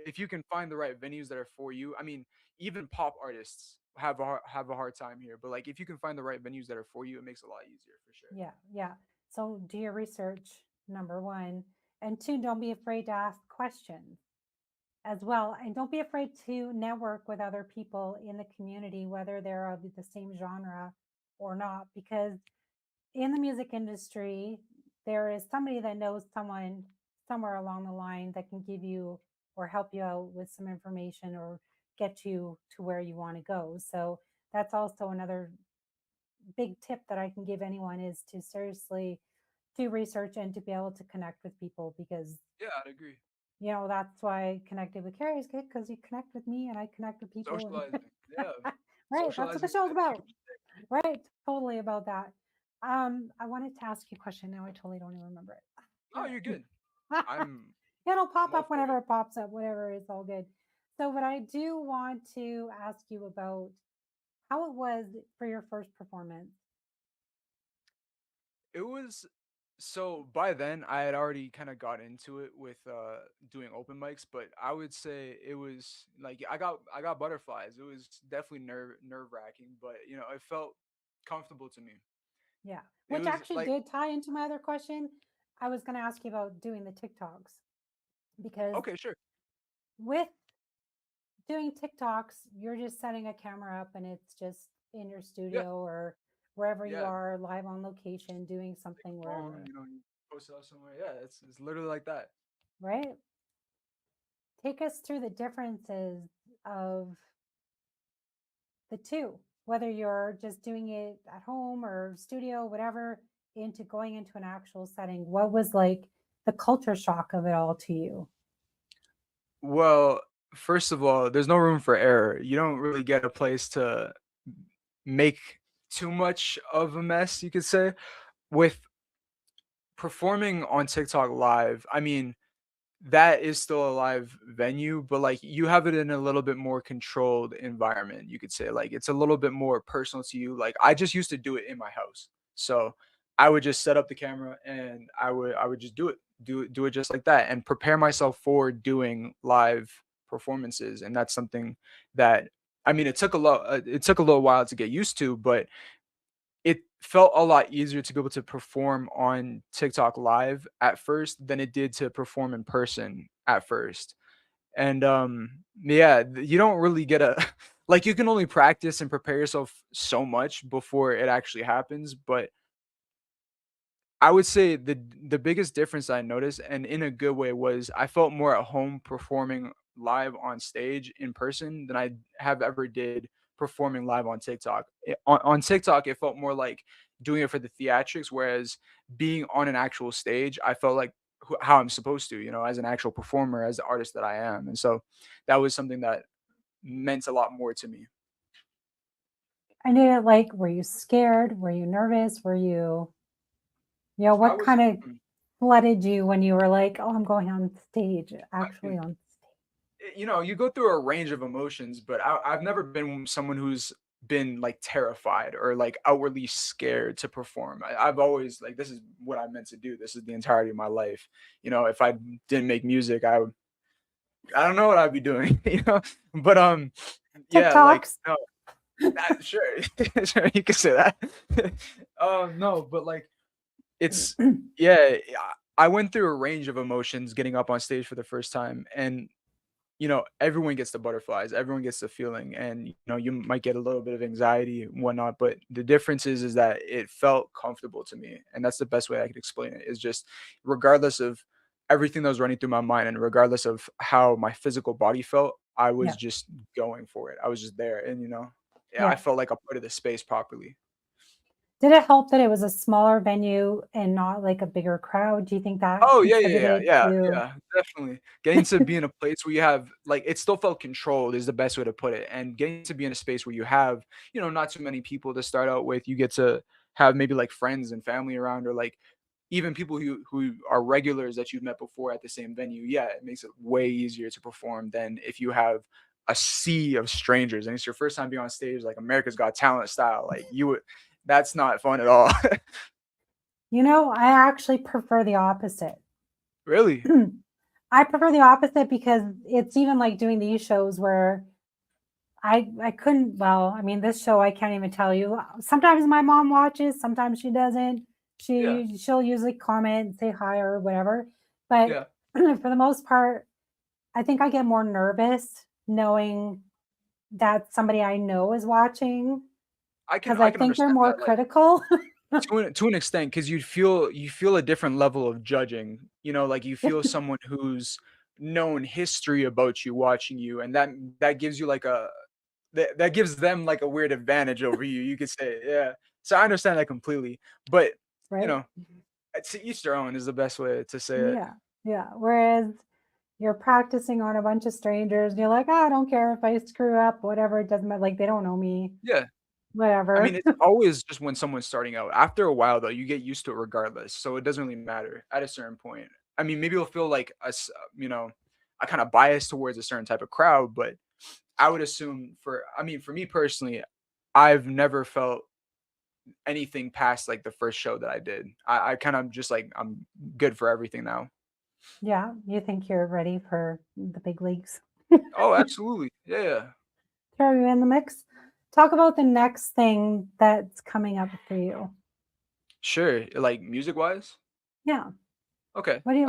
if you can find the right venues that are for you, I mean, even pop artists have a hard time here. But like, if you can find the right venues that are for you, it makes it a lot easier for sure. yeah, yeah. So do your research, number one. And two, don't be afraid to ask questions as well. And don't be afraid to network with other people in the community, whether they're of the same genre or not, because in the music industry, there is somebody that knows someone somewhere along the line that can give you or help you out with some information or get you to where you want to go. So that's also another big tip that I can give anyone is to seriously do research and to be able to connect with people because Yeah, I'd agree. that's why I connected with Carrie is good because you connect with me and I connect with people and Socializing. Yeah, right, that's what the socializing. show's about. Right, totally about that. I wanted to ask you a question. Now I totally don't even remember it. Oh, Damn you're it. good. I'm It'll I'm pop all up for it. whenever it pops up, whatever, it's all good. So, but I do want to ask you about how it was for your first performance. It was so by then I had already kind of got into it with doing open mics, but I would say it was like I got butterflies. It was definitely nerve wracking, but it felt comfortable to me. Yeah, It which was actually like did tie into my other question. I was going to ask you about doing the TikToks because okay, sure. with doing TikToks, you're just setting a camera up and it's just in your Yeah, studio or wherever you yeah. are live on location doing Take a something phone, wherever, you post it out somewhere. Yeah, it's literally like that. right? Take us through the differences of the two, whether you're just doing it at home or studio, whatever, into going into an actual setting. What was like the culture shock of it all to you? Well, first of all, there's no room for error. You don't really get a place to make too much of a mess, you could say. With performing on TikTok live, I mean, that is still a live venue, but like you have it in a little bit more controlled environment, you could say. Like it's a little bit more personal to you. Like I just used to do it in my house. So I would just set up the camera and I would just do it just like that and prepare myself for doing live performances. And that's something that I mean it took a little while to get used to, but it felt a lot easier to be able to perform on TikTok live at first than it did to perform in person at first. And yeah, you don't really get a like you can only practice and prepare yourself so much before it actually happens, but I would say the biggest difference I noticed, and in a good way, was I felt more at home performing live on stage in person than I have ever did performing live on TikTok. On TikTok, it felt more like doing it for the theatrics, whereas being on an actual stage, I felt like how I'm supposed to, as an actual performer, as the artist that I am. And so that was something that meant a lot more to me. I need it like, were you scared? Were you nervous? Were you, I what was, kind of flooded you when you were like, oh, I'm going on stage, actually on stage? you go through a range of emotions, but I've never been someone who's been like terrified or like outwardly scared to perform. I've always like this is what I meant to do. This is the entirety of my life. If I didn't make music, I don't know what I'd be doing. But yeah, like TikToks? no, sure, sure you can say that. No, but like it's yeah. I went through a range of emotions getting up on stage for the first time, and everyone gets the butterflies, everyone gets the feeling, and you might get a little bit of anxiety and whatnot. But the difference is that it felt comfortable to me, and that's the best way I could explain it. Is just regardless of everything that was running through my mind, and regardless of how my physical body felt, I was Yeah. just going for it. I was just there, and yeah, I Yeah. felt like a part of the space properly. Did it help that it was a smaller venue and not like a bigger crowd? Do you think that Oh, yeah, yeah, yeah, contributed yeah, to? yeah, definitely. Getting to be in a place where you have like, it still felt controlled is the best way to put it, and getting to be in a space where you have, not too many people to start out with, you get to have maybe, like, friends and family around, or, like, even people who are regulars that you've met before at the same venue. Yeah, it makes it way easier to perform than if you have a sea of strangers, and it's your first time being on stage, like America's Got Talent style, like, you would that's not fun at all. I actually prefer the opposite. Really? I prefer the opposite because it's even like doing these shows where I couldn't. Well, I mean, this show I can't even tell you. Sometimes my mom watches, sometimes she doesn't. Yeah, She'll usually comment, say hi or whatever. But yeah. for the most part, I think I get more nervous knowing that somebody I know is watching I can because I I can think they're understand more that, like, critical. to an extent, because you feel a different level of judging. Like, you feel someone who's known history about you watching you, and that gives you like that gives them like a weird advantage over you. You could say, yeah. So I understand that completely, but you Right? know, to each their own is the best way to say it. Yeah. Yeah. Whereas you're practicing on a bunch of strangers and you're like, "Ah, I don't care if I screw up, whatever, it doesn't matter. Like they don't know me, Yeah. I whatever." mean, it's always just when someone's starting out. After a while, though, you get used to it regardless, so it doesn't really matter at a certain point. I mean, maybe you'll feel like a kind of bias towards a certain type of crowd, but I would assume for me personally, I've never felt anything past like the first show that I did. I kind of just like I'm good for everything now. Yeah, you think you're ready for the big leagues. Oh, absolutely. Yeah, yeah. Throw you in the mix. Talk about the next thing that's coming up for you. Sure. Like music wise. Yeah. Okay. What do you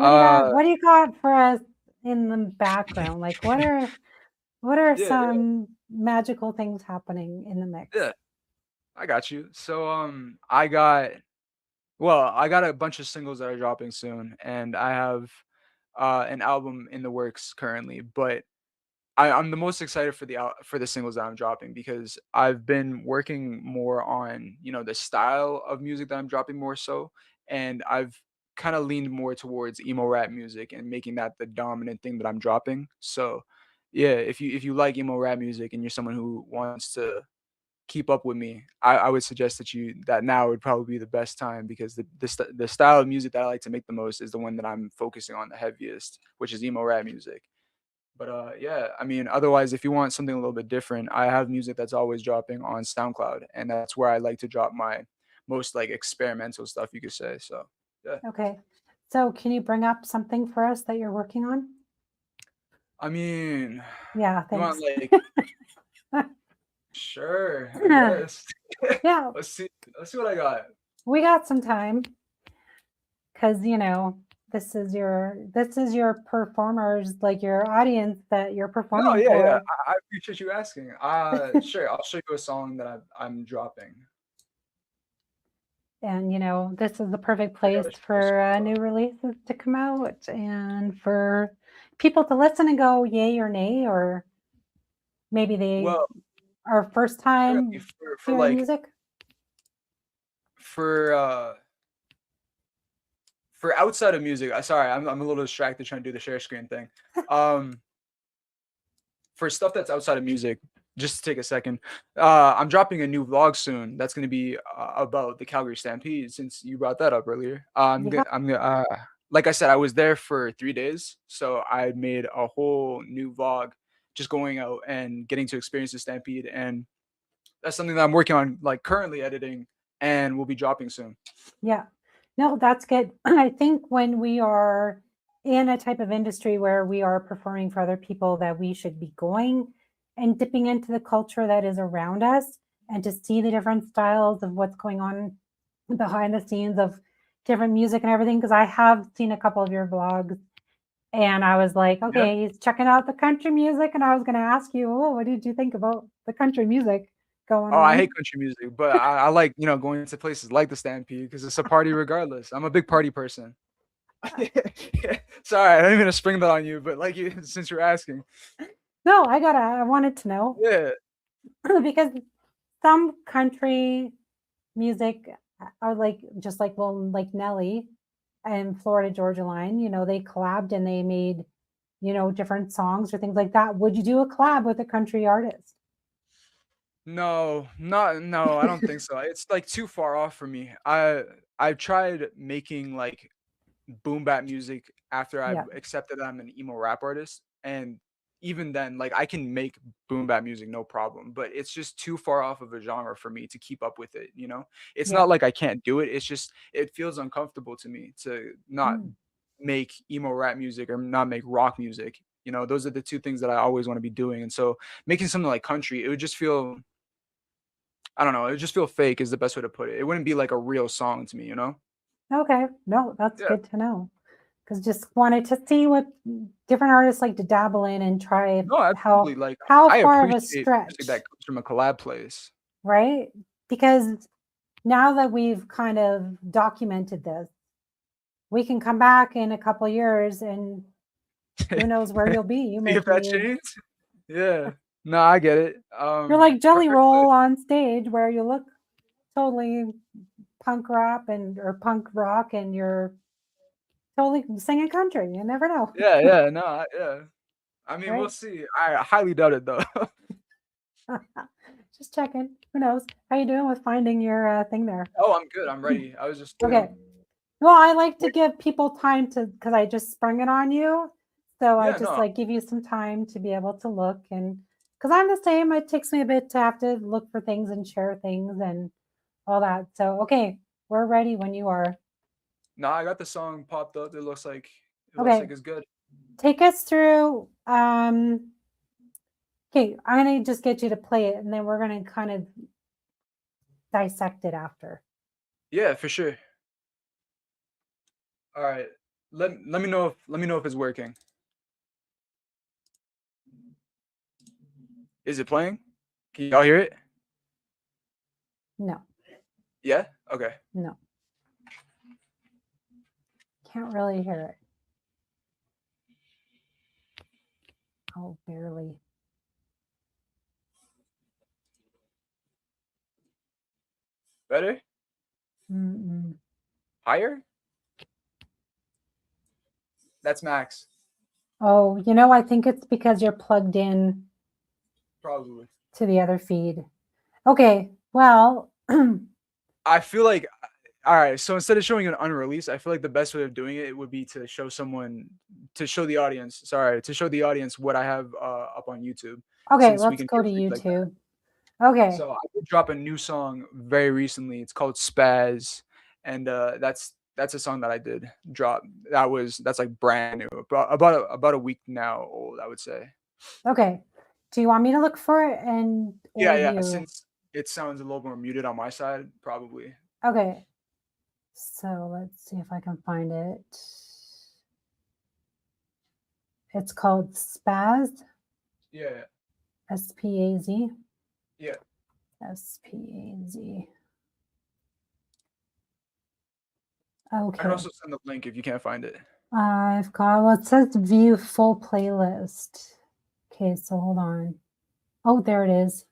got for us in the background? Like what are Yeah, yeah, some magical things happening in the mix? yeah. I got you. So I got a bunch of singles that are dropping soon, and I have an album in the works currently. But I'm the most excited for the singles that I'm dropping because I've been working more on the style of music that I'm dropping more so, and I've kind of leaned more towards emo rap music and making that the dominant thing that I'm dropping. So yeah, if you like emo rap music and you're someone who wants to keep up with me, I would suggest that now would probably be the best time because the style of music that I like to make the most is the one that I'm focusing on the heaviest, which is emo rap music. But yeah, I mean, otherwise, if you want something a little bit different, I have music that's always dropping on SoundCloud, and that's where I like to drop my most like experimental stuff, you could say. So yeah, Okay. So can you bring up something for us that you're working on? I mean, Yeah, you want thanks. like sure, I guess. Yeah, let's see, let's see what I got. we got some time because this is your performers, like your audience that you're No, performing yeah, yeah, for. I appreciate you asking. Sure, I'll show you a song that I'm dropping. And this is the perfect I place gotta show you for some new stuff. releases to come out and for people to listen and go yay or nay, or maybe they Well, are first currently time for hearing like music. for uh for outside of music, sorry, I'm a little distracted trying to do the share screen thing. Um, for stuff that's outside of music, just to take a second, I'm dropping a new vlog soon. That's going to be about the Calgary Stampede. Since you brought that up earlier, Yeah, like I said, I was there for 3 days, so I made a whole new vlog, just going out and getting to experience the Stampede, and that's something that I'm working on, like currently editing, and will be dropping soon. yeah. No, that's good. I think when we are in a type of industry where we are performing for other people, that we should be going and dipping into the culture that is around us and to see the different styles of what's going on behind the scenes of different music and everything. Because I have seen a couple of your vlogs And I was like, Yeah. okay, he's checking out the country music. And I was going to ask you, oh, what did you think about the country music going Oh, on? I hate country music, but I like, going to places like the Stampede because it's a party regardless. I'm a big party person. Sorry, I didn't mean to spring that on you, but like since you're asking. No, I wanted to know. Yeah. Because some country music are like, just like, well, like Nelly and Florida Georgia Line, they collabed and they made, different songs or things like that. Would you do a collab with a country artist? No, I don't think so. It's like too far off for me. I've tried making like boom bap music after I've Yeah. accepted that I'm an emo rap artist, and even then, like I can make boom bap music no problem, but it's just too far off of a genre for me to keep up with it. It's Yeah. not like I can't do it. It's just it feels uncomfortable to me to not make emo rap music or not make rock music. Those are the two things that I always want to be doing, and so making something like country, it would just feel. I don't know. It would just feel fake is the best way to put it. It wouldn't be like a real song to me. Okay. No, that's Yeah. good to know. Because just wanted to see what different artists like to dabble in and try No, absolutely. Like how I far of a appreciate stretch, music that comes from a collab place. right? Because now that we've kind of documented this, we can come back in a couple of years and who knows where you'll be. You See may if that be changed. Yeah. No, I get it. you're like Jelly but Roll on stage where you look totally punk rap or punk rock and you're totally singing country. You never know. yeah, no, yeah. I mean, we'll Right? see. I highly doubt it though. Just checking. Who knows? How you doing with finding your thing there? Oh, I'm good. I'm ready. I was just Okay. Well, I like to give people time because I just sprung it on you. So I Yeah, just no. like give you some time to be able to look and because I'm the same, it takes me a bit to have to look for things and share things and all that. So okay, we're ready when you are. No, I got the song popped up. It looks like Okay. it's good. Take us through okay, I'm gonna just get you to play it and then we're gonna kind of dissect it after. Yeah, for sure. All right. Let me know if it's working. Is it playing? Can y'all hear it? No. Yeah? Okay. No. Can't really hear it. Oh, barely. Better? Mm-mm. Higher? That's max. Oh, I think it's because you're plugged in Probably. to the other feed. Okay, well. I feel like, all right, so instead of showing an unreleased, I feel like the best way of doing it would be to show the audience what I have up on YouTube. Okay, since we let's can go hear to things like that. YouTube. Okay. So I did drop a new song very recently. It's called Spaz, and that's a song that I did drop. That's like brand new, about a week now old, I would say. Okay. Do you want me to look for it Yeah. Since it sounds a little more muted on my side, probably. Okay. So let's see if I can find it. It's called Spaz. Yeah. S-P-A-Z. Yeah. S-P-A-Z. Okay. I can also send the link if you can't find it. I've got, well, it says view full playlist. Okay, so hold on. Oh, there it is.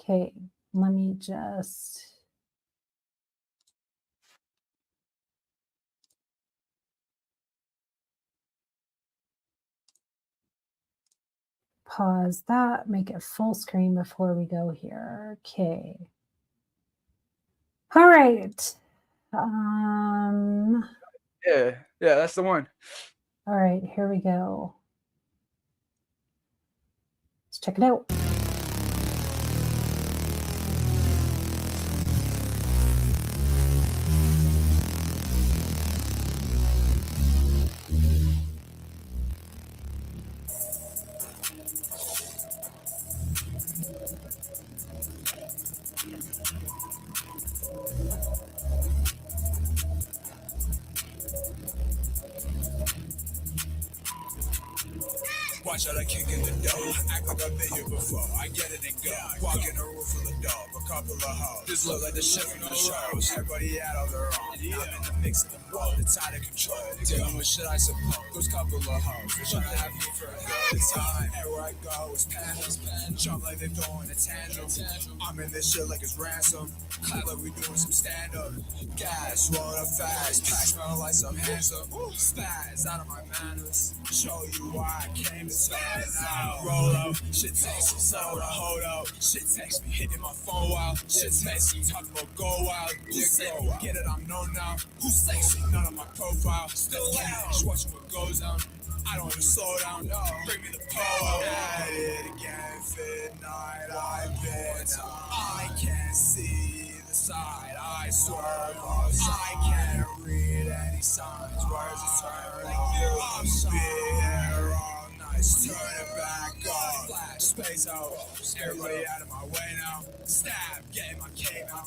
Okay, let me just. Pause that, make it full screen before we go here. Okay. All right. Yeah, that's the one. All right, here we go. Let's check it out. Watch out, I kick in the door. Act like I've been here before. I get it and go. Walk in a room full of dope, a couple of hoes. This look like the shit from the shows. Everybody out on their own. I'm in the mix of the world. It's out of control. Dealing with shit, I suppose. Those couple of hoes. They're trying to have me for a good time. Everywhere I go, it's panels. Jump like they're throwing a tantrum. I'm in this shit like it's ransom. Clap like we doing some stand-up. Gas, roll up fast. Pack smell like some handsome. Spaz out of my manners. Show you why I came to turn out. Roll up, shit takes me, soda, hold up. Shit takes me, hitting my phone wild. Shit takes me, talking about go wild. Who say me, get it, I'm known now. Who say me, none of my profile. Still cash, watching what goes on. I don't even slow down, no. Bring me the pole. At it again, fit night, I've been. I can't see the side, I swerve. I can't read any signs. Words are turning off. I'm here all night, turn it back off. Flash, space out. Everybody out of my way now. Stab, getting my K now.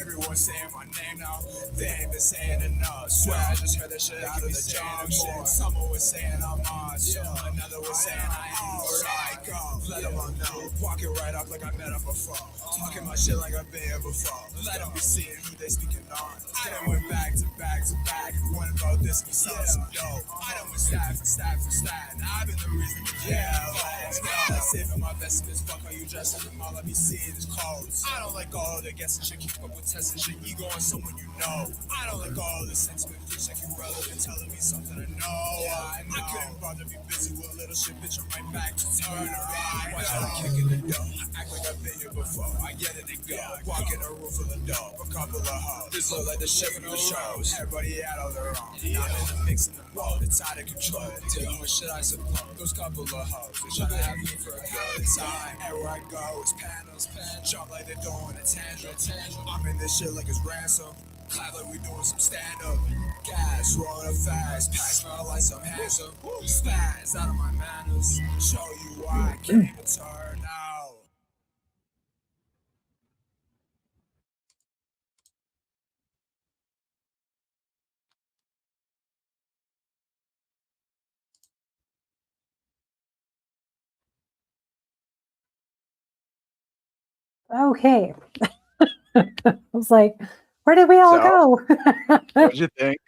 Everyone saying my name now. They ain't been saying enough. Swear I just heard that shit out of the jungle. Someone was saying I'm on show. Another was saying I ain't alright. Go, let them all know. Walking right up like I met them before. Talking my shit like I've been here before. Let them be seeing who they speaking on. I done went back to back to back. One about this, me selling some dope. I done went stab for stab for stab. Now I've been the reason to jail. Let's go. Let's save my vestments. Fuck how you dress up and all let me see this clothes. I don't like all the guessing shit. Keep up with testing shit. Ego on someone you know. I don't like all the sentiment. Please like you relevant. Telling me something I know. I couldn't bother be busy with little shit. Bitch, I'm right back to turn around. Watch out, I'm kicking the door. Act like I've been here before. I get it and go. Walk in a room full of dope. A couple of hoes. This look like the shit from the shows. Everybody out on their own. I'm in the mix of the world. It's out of control. Dealing with shit, I suppose. Those couple of hoes. They trying to have me for a good time. Everywhere I go, it's panels. Jump like they're throwing a tantrum. I'm in this shit like it's ransom. Clap like we doing some stand-up. Gas, roll up fast. Pack smell like some handsome. Spaz out of my manners. Show you why I came to turn out. Okay. I was like, where did we all So, go? What did you think?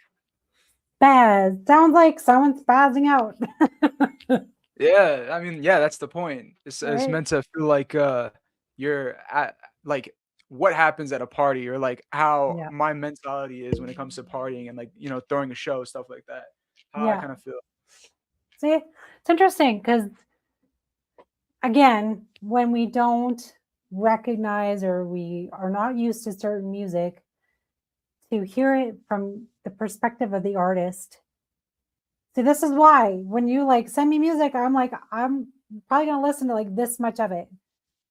Spaz. Sounds like someone's spazzing out. Yeah, I mean, yeah, that's the point. It's Right? meant to feel like you're at like what happens at a party or like how Yeah. my mentality is when it comes to partying and like, throwing a show, stuff like that. How I Yeah. kind of feel. See, it's interesting because, again, when we don't recognize or we are not used to certain music, to hear it from the perspective of the artist. See, this is why when you like send me music, I'm like, I'm probably gonna listen to like this much of it.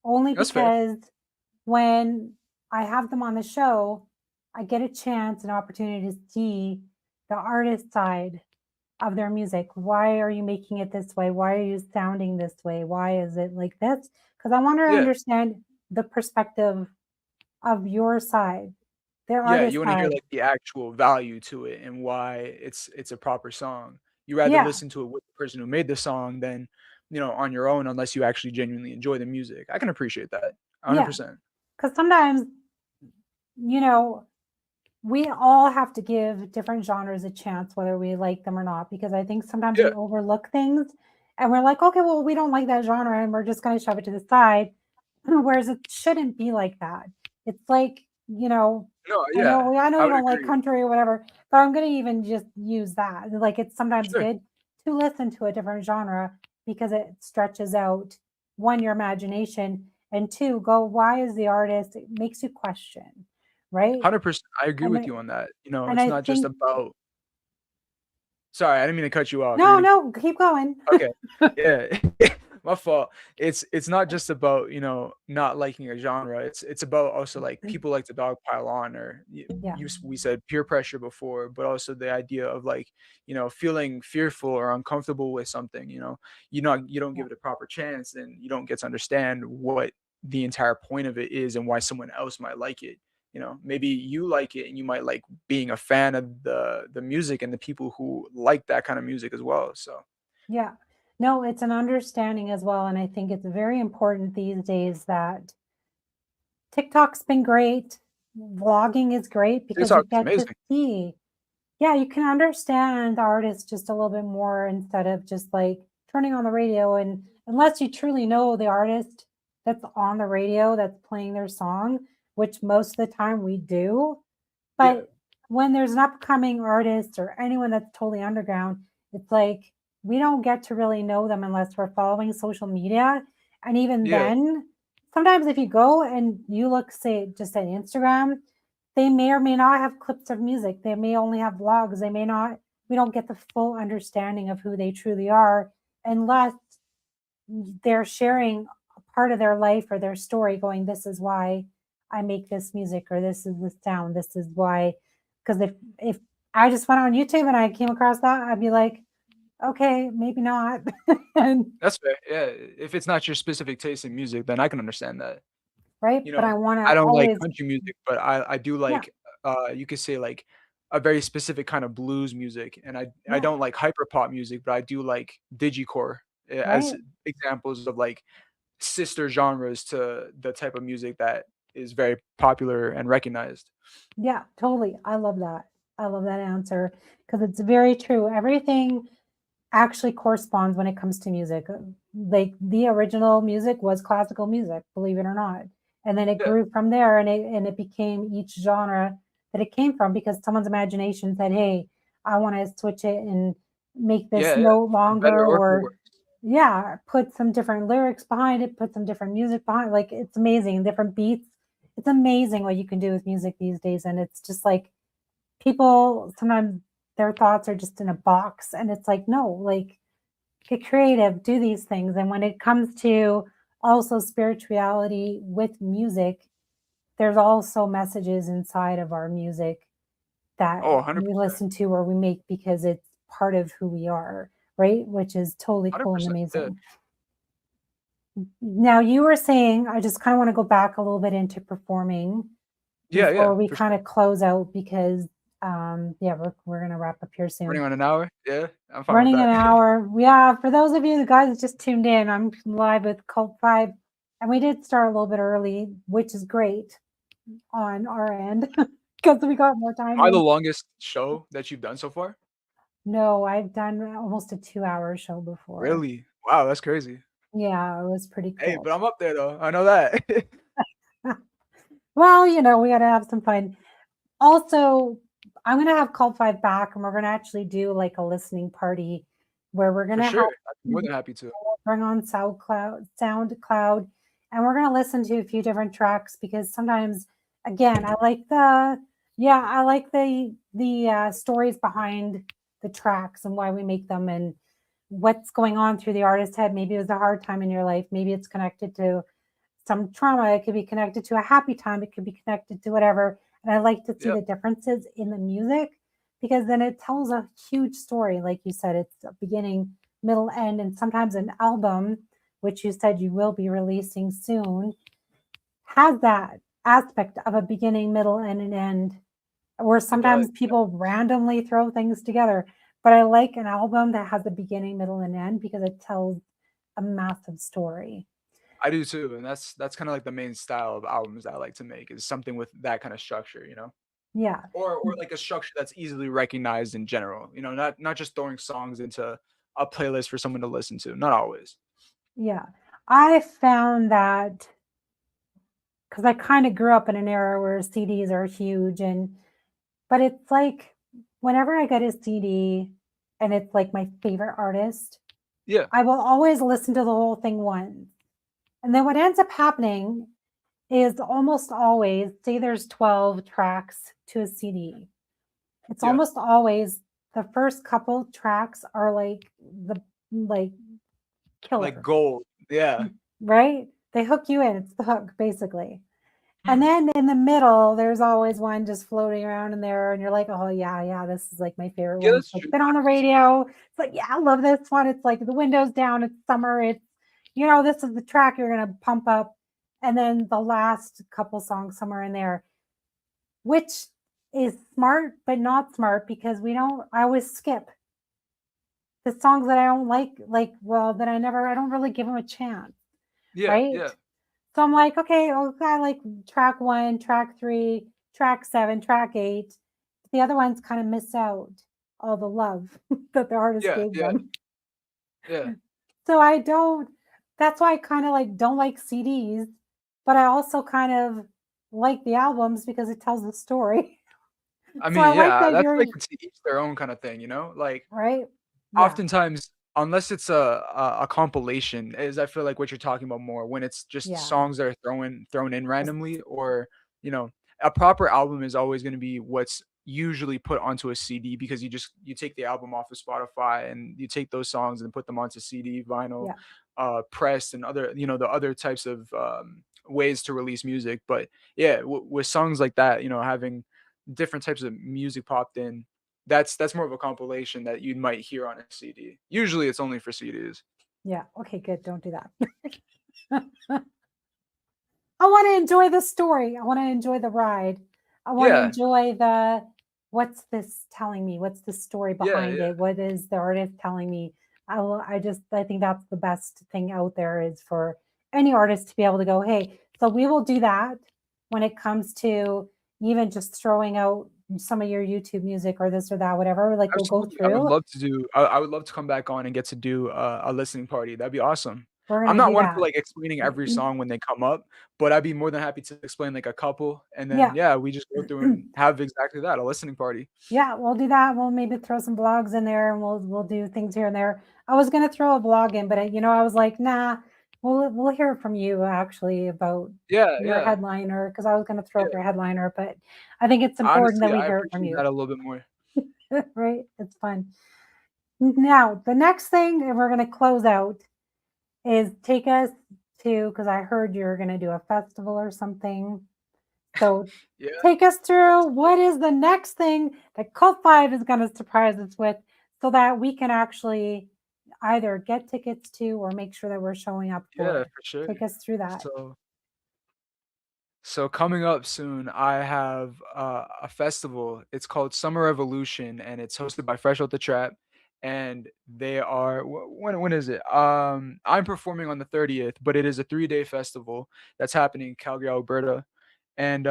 Only That's fair. because when I have them on the show, I get a chance, an opportunity to see the artist side of their music. Why are you making it this way? Why are you sounding this way? Why is it like this? Because I want to Yeah. understand the perspective of your side, their Yeah, artist you want to hear side. like the actual value to it and why it's a proper song. You rather Yeah, listen to it with the person who made the song than, on your own unless you actually genuinely enjoy the music. I can appreciate that. yeah. 100%. Because sometimes, you know, we all have to give different genres a chance, whether we like them or not, because I think sometimes Yeah. we overlook things and we're like, okay, well, we don't like that genre and we're just going to shove it to the side. Whereas it shouldn't be like that. It's like, No, I know, yeah. I know I you would don't like agree. country or whatever, but I'm going to even just use that. Like, it's sometimes Sure. good to listen to a different genre because it stretches out, one, your imagination, and two, go, why is the artist? It makes you question, right? 100%. I agree And with I, you on that. and It's I not just think, about Sorry, I didn't mean to cut you off. You're no, gonna no, keep going. Okay. Yeah. My fault. It's not just about, not liking a genre. It's about also like people like to dogpile on or Yeah, we said peer pressure before, but also the idea of like, feeling fearful or uncomfortable with something, you don't yeah, give it a proper chance and you don't get to understand what the entire point of it is and why someone else might like it. Maybe you like it and you might like being a fan of the music and the people who like that kind of music as well. So yeah. No, it's an understanding as well. And I think it's very important these days that TikTok's been great. Vlogging is great because you TikTok is get to amazing. see, yeah, you can understand the artist just a little bit more instead of just like turning on the radio. And unless you truly know the artist that's on the radio that's playing their song, which most of the time we do, Yeah, but when there's an upcoming artist or anyone that's totally underground, it's like we don't get to really know them unless we're following social media. And even yeah, then, sometimes if you go and you look, say, just at Instagram, they may or may not have clips of music. They may only have vlogs. They may not, we don't get the full understanding of who they truly are unless they're sharing a part of their life or their story going, this is why I make this music, or this is the sound, this is why. Because if I just went on YouTube and I came across that, I'd be like, okay, maybe not. And that's fair. Yeah, if it's not your specific taste in music, then I can understand that. right, You but know, I want I to don't like always, country music, but I do yeah, like, you could say, like, a very specific kind of blues music, and I yeah, don't like hyper pop music, but I do like digicore, as right, examples of, like, sister genres to the type of music that is very popular and recognized. yeah, totally. I love that. I love that answer because it's very true. Everything actually corresponds when it comes to music. Like the original music was classical music, believe it or not. And then it Yeah, grew from there and it became each genre that it came from because someone's imagination said, hey, I want to switch it and make this yeah, yeah, note for better longer or for or worse. yeah, put some different lyrics behind it, put some different music behind it. Like it's amazing, different beats. It's amazing what you can do with music these days. And it's just like people sometimes their thoughts are just in a box and it's like no, like get creative, do these things. And when it comes to also spirituality with music, there's also messages inside of our music that Oh, we 100%, listen to or we make because it's part of who we are, right, which is totally cool and 100%, yeah. amazing. Now you were saying, I just kind of want to go back a little bit into performing Yeah, yeah, before we for kind sure. of close out because yeah, we're gonna wrap up here Running soon. on an hour? Yeah, I'm fine with Running an that. hour. Yeah, for those of you the guys that just tuned in, I'm live with Cult5, and we did start a little bit early, which is great on our end because we got more time Am I the in. longest show that you've done so far? No, I've done almost a 2-hour show before. Really? Wow, that's crazy. Yeah, it was pretty Hey, cool. but I'm up there though, I know that. Well, we got to have some fun. Also, I'm going to have Cult5 back and we're going to actually do like a listening party where we're going For to sure, help I'd be more than happy to. bring on SoundCloud, and we're gonna listen to a few different tracks because sometimes, again, I like the stories behind the tracks and why we make them and what's going on through the artist's head. Maybe it was a hard time in your life. Maybe it's connected to some trauma. It could be connected to a happy time. It could be connected to whatever. And I like to see Yep. the differences in the music because then it tells a huge story. Like you said, it's a beginning, middle, end, and sometimes an album, which you said you will be releasing soon, has that aspect of a beginning, middle, and an end. Where It does. sometimes people randomly throw things together. But I like an album that has a beginning, middle, and end because it tells a massive story. I do too, and that's kinda like the main style of albums that I like to make, is something with that kinda structure, you know? Yeah. Or like a structure that's easily recognized in general, you know, not just throwing songs into a playlist for someone to listen to, not always. Yeah. I found that because I kind of grew up in an era where CDs are huge but it's like whenever I get a CD and it's like my favorite artist, Yeah, I will always listen to the whole thing once. And then what ends up happening is almost always, say there's 12 tracks to a CD. It's yeah, almost always the first couple tracks are like like killer, gold. Yeah. right? They hook you in. It's the hook, basically. And then in the middle, there's always one just floating around in there, and you're like, "Oh yeah, yeah, this is like my favorite Yeah, one." It's that's like true. been on the radio. It's like, yeah, I love this one. It's like the windows down. It's summer. This is the track you're gonna pump up, and then the last couple songs somewhere in there, which is smart but not smart because we don't. I always skip. the songs that I don't like, well, that I don't really give them a chance, Yeah, right? yeah, So I'm like, okay, oh, I like track 1, track 3, track 7, track 8. The other ones kind of miss out all the love that the artist yeah, gave yeah, them. yeah. So I don't, that's why I kind of like don't like CDs, but I also kind of like the albums because it tells the story. I So I mean, like yeah, that that's like you're it's each their own kind of thing, you know? Like right. Yeah. oftentimes, unless it's a compilation, is I feel like what you're talking about more when it's just Yeah. songs that are thrown in randomly, or you know, a proper album is always going to be what's usually put onto a CD because you take the album off of Spotify and you take those songs and put them onto CD, vinyl, Yeah. pressed, and other the other types of ways to release music. But yeah, with songs like that, having different types of music popped in, that's more of a compilation that you might hear on a CD. Usually, it's only for CDs. Yeah. Okay, good. Don't do that. I want to enjoy the story. I want to enjoy the ride. I want to Yeah, enjoy the what's this telling me? What's the story yeah, behind yeah. it? What is the artist telling me? I think that's the best thing out there is for any artist to be able to go, hey, so we will do that when it comes to even just throwing out some of your YouTube music or this or that, whatever. Like we'll go Absolutely. I would through. love to do. I would love to come back on and get to do a listening party. That'd be awesome. We're I'm gonna not do one for that. like explaining every song when they come up, but I'd be more than happy to explain like a couple, and then Yeah. yeah, we just go through and have exactly that, a listening party. Yeah, we'll do that. We'll maybe throw some blogs in there and we'll do things here and there. I was gonna throw a blog in, but I was like, nah, we'll hear from you actually about Yeah, your yeah, headliner because I was gonna throw up yeah. your headliner, but I think it's important that Honestly, we I hear it from appreciate you. that a little bit more. Right? It's fun. Now, the next thing, and we're gonna close out, is take us to because I heard you're gonna do a festival or something. So Yeah, take us through absolutely. what is the next thing that Cult5 is going to surprise us with so that we can actually either get tickets to or make sure that we're showing up Yeah, for. for sure. Take us through that. So coming up soon, I have a festival. It's called Summer Revolution, and it's hosted by Fresh Out the Trap. And they are when is it? I'm performing on the 30th, but it is a 3-day festival that's happening in Calgary, Alberta. And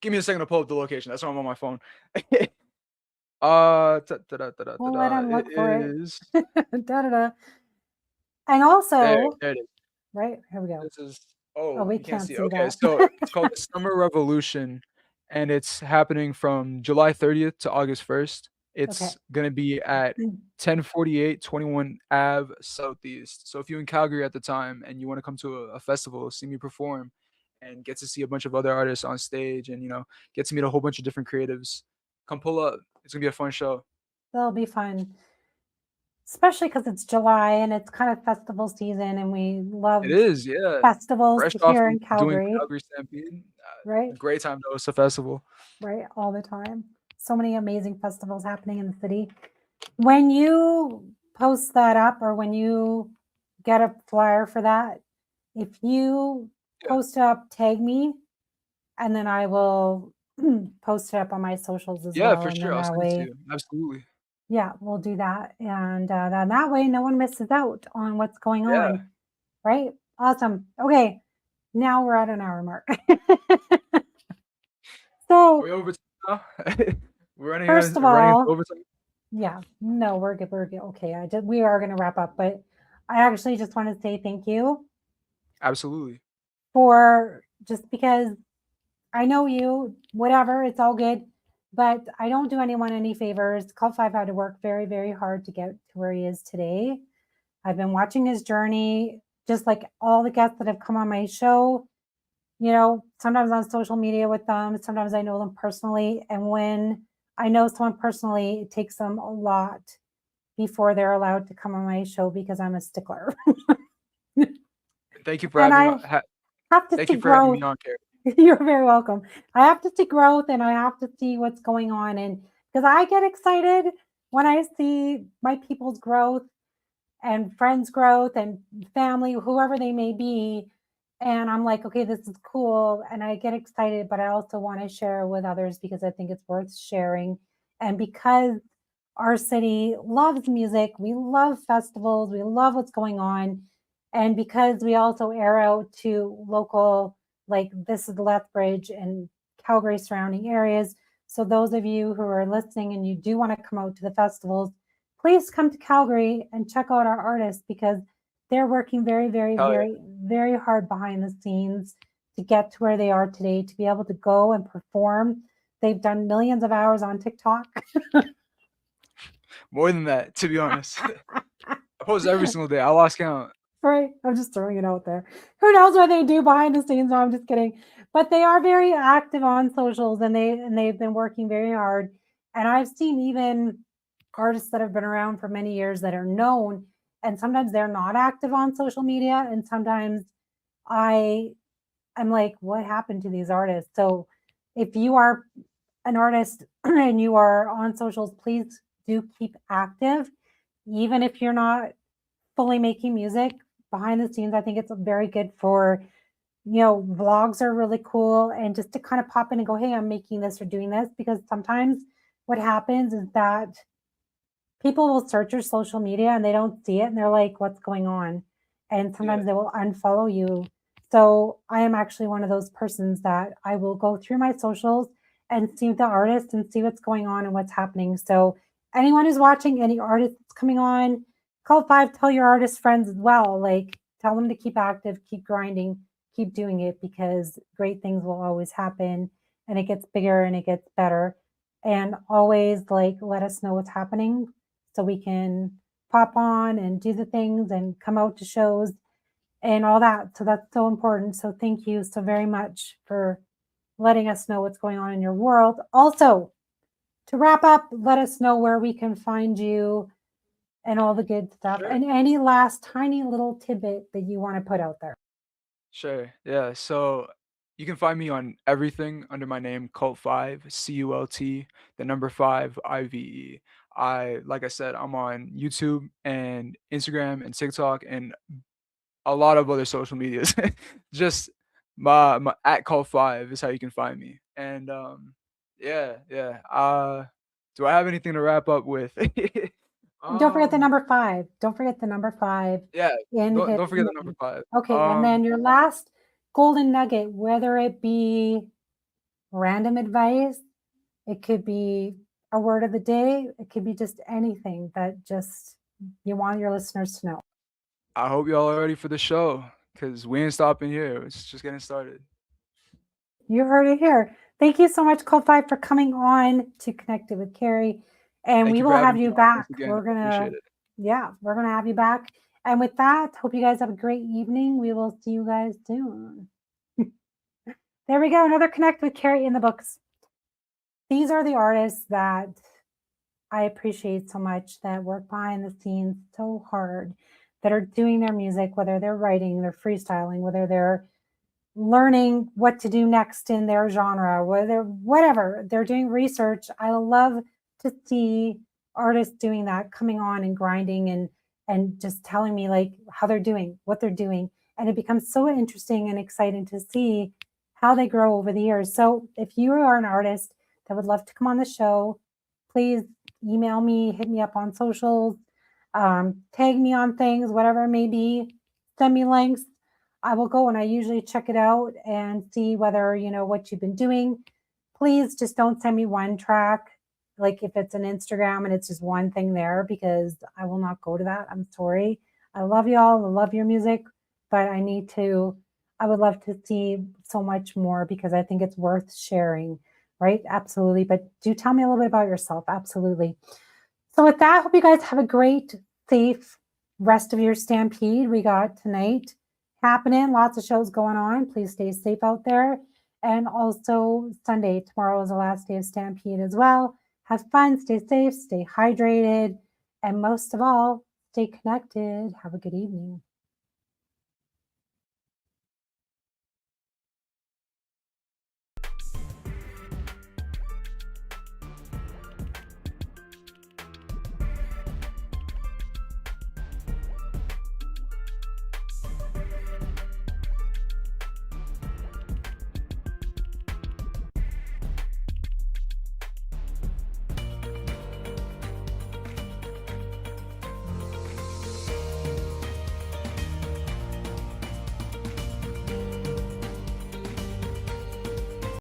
give me a second to pull up the location. That's why I'm on my phone. We'll let them It look for it. is Da, da, da. And there. also, There it is. right, here we go. This is Oh, oh, we you can't can't see. see Okay, that. so it's called the Summer Revolution, and it's happening from July 30th to August 1st. Okay. It's gonna be at 1048 21 Ave Southeast. So if you're in Calgary at the time and you want to come to a festival, see me perform, and get to see a bunch of other artists on stage, and get to meet a whole bunch of different creatives, come pull up. It's gonna be a fun show. That'll be fun, especially because it's July and it's kind of festival season and we It love is, yeah. festivals Fresh off here of in doing Calgary, Calgary Stampede, right? great time to host a festival. Right? All the time. So many amazing festivals happening in the city. When you post that up or when you get a flyer for that, if you Yeah. post it up, tag me, and then I will post it up on my socials as Yeah, well. for And then sure. I'll that send it to way, you. Absolutely. yeah, we'll do that. And then that way, no one misses out on what's going Yeah. on. Right? Awesome. Okay. Now we're at an hour mark. Are So, we overtime now? first of Running into all, overtime? yeah, no, we're good. We're good. Okay, we are going to wrap up, but I actually just want to say thank you Absolutely. for just because I know you, whatever, it's all good, but I don't do anyone any favors. Cult5 had to work very, very hard to get to where he is today. I've been watching his journey, just like all the guests that have come on my show, sometimes on social media with them, sometimes I know them personally. And when I know someone personally, it takes them a lot before they're allowed to come on my show because I'm a stickler. Thank you for And having I have to thank see you for having me growth. on, Cari. You're very welcome. I have to see growth and I have to see what's going on. And because I get excited when I see my people's growth and friends' growth and family, whoever they may be. And I'm like, okay, this is cool. And I get excited, but I also want to share with others because I think it's worth sharing. And because our city loves music. We love festivals. We love what's going on. And because we also air out to local, like this is Lethbridge and Calgary surrounding areas. So those of you who are listening and you do want to come out to the festivals, please come to Calgary and check out our artists because they're working very, very, very, very hard behind the scenes to get to where they are today, to be able to go and perform. They've done millions of hours on TikTok. More than that, to be honest. I post every single day. I lost count. Right. I'm just throwing it out there. Who knows what they do behind the scenes? No, I'm just kidding. But they are very active on socials and they've been working very hard. And I've seen even artists that have been around for many years that are known, and sometimes they're not active on social media. And sometimes I'm like, what happened to these artists? So if you are an artist and you are on socials, please do keep active, even if you're not fully making music behind the scenes. I think it's very good for, vlogs are really cool, and just to kind of pop in and go, hey, I'm making this or doing this, because sometimes what happens is that people will search your social media and they don't see it and they're like, what's going on? And sometimes they will unfollow you. So I am actually one of those persons that I will go through my socials and see the artist and see what's going on and what's happening. So anyone who's watching, any artist that's coming on, Cult5, tell your artist friends as well. Like, tell them to keep active, keep grinding, keep doing it, because great things will always happen and it gets bigger and it gets better. And always let us know what's happening so we can pop on and do the things and come out to shows and all that. So that's so important. So thank you so very much for letting us know what's going on in your world. Also, to wrap up, let us know where we can find you and all the good stuff. Sure. And any last tiny little tidbit that you want to put out there. Sure. Yeah. So you can find me on everything under my name, Cult5, CULT, the number 5, IVE. Like I said, I'm on YouTube and Instagram and TikTok and a lot of other social medias. Just my at Cult5 is how you can find me. And yeah. Do I have anything to wrap up with? Don't forget the number 5. Don't forget the number 5. Yeah. In Don't forget the his number 5. Okay, and then your last golden nugget, whether it be random advice, it could be a word of the day, it could be just anything that just you want your listeners to know. I hope y'all are ready for the show because we ain't stopping here. It's just getting started. You heard it here. Thank you so much, Cult5, for coming on to Connect It with Cari. And Thank we you will for have having you me on back. once again. We're gonna Appreciate it. we're gonna have you back. And with that, hope you guys have a great evening. We will see you guys soon. There we go. Another Connect with Cari in the books. These are the artists that I appreciate so much, that work behind the scenes so hard, that are doing their music, whether they're writing, they're freestyling, whether they're learning what to do next in their genre, whatever, they're doing research. I love to see artists doing that, coming on and grinding and just telling me like how they're doing, what they're doing. And it becomes so interesting and exciting to see how they grow over the years. So if you are an artist that would love to come on the show, please email me, hit me up on socials, tag me on things, whatever it may be, send me links. I will go and I usually check it out and see whether, what you've been doing. Please just don't send me one track. Like if it's an Instagram and it's just one thing there, because I will not go to that. I'm sorry. I love y'all. I love your music, but I would love to see so much more because I think it's worth sharing, right? Absolutely. But do tell me a little bit about yourself. Absolutely. So with that, hope you guys have a great, safe rest of your Stampede. We got tonight happening, lots of shows going on. Please stay safe out there. And also Sunday, tomorrow is the last day of Stampede as well. Have fun, stay safe, stay hydrated, and most of all, stay connected. Have a good evening.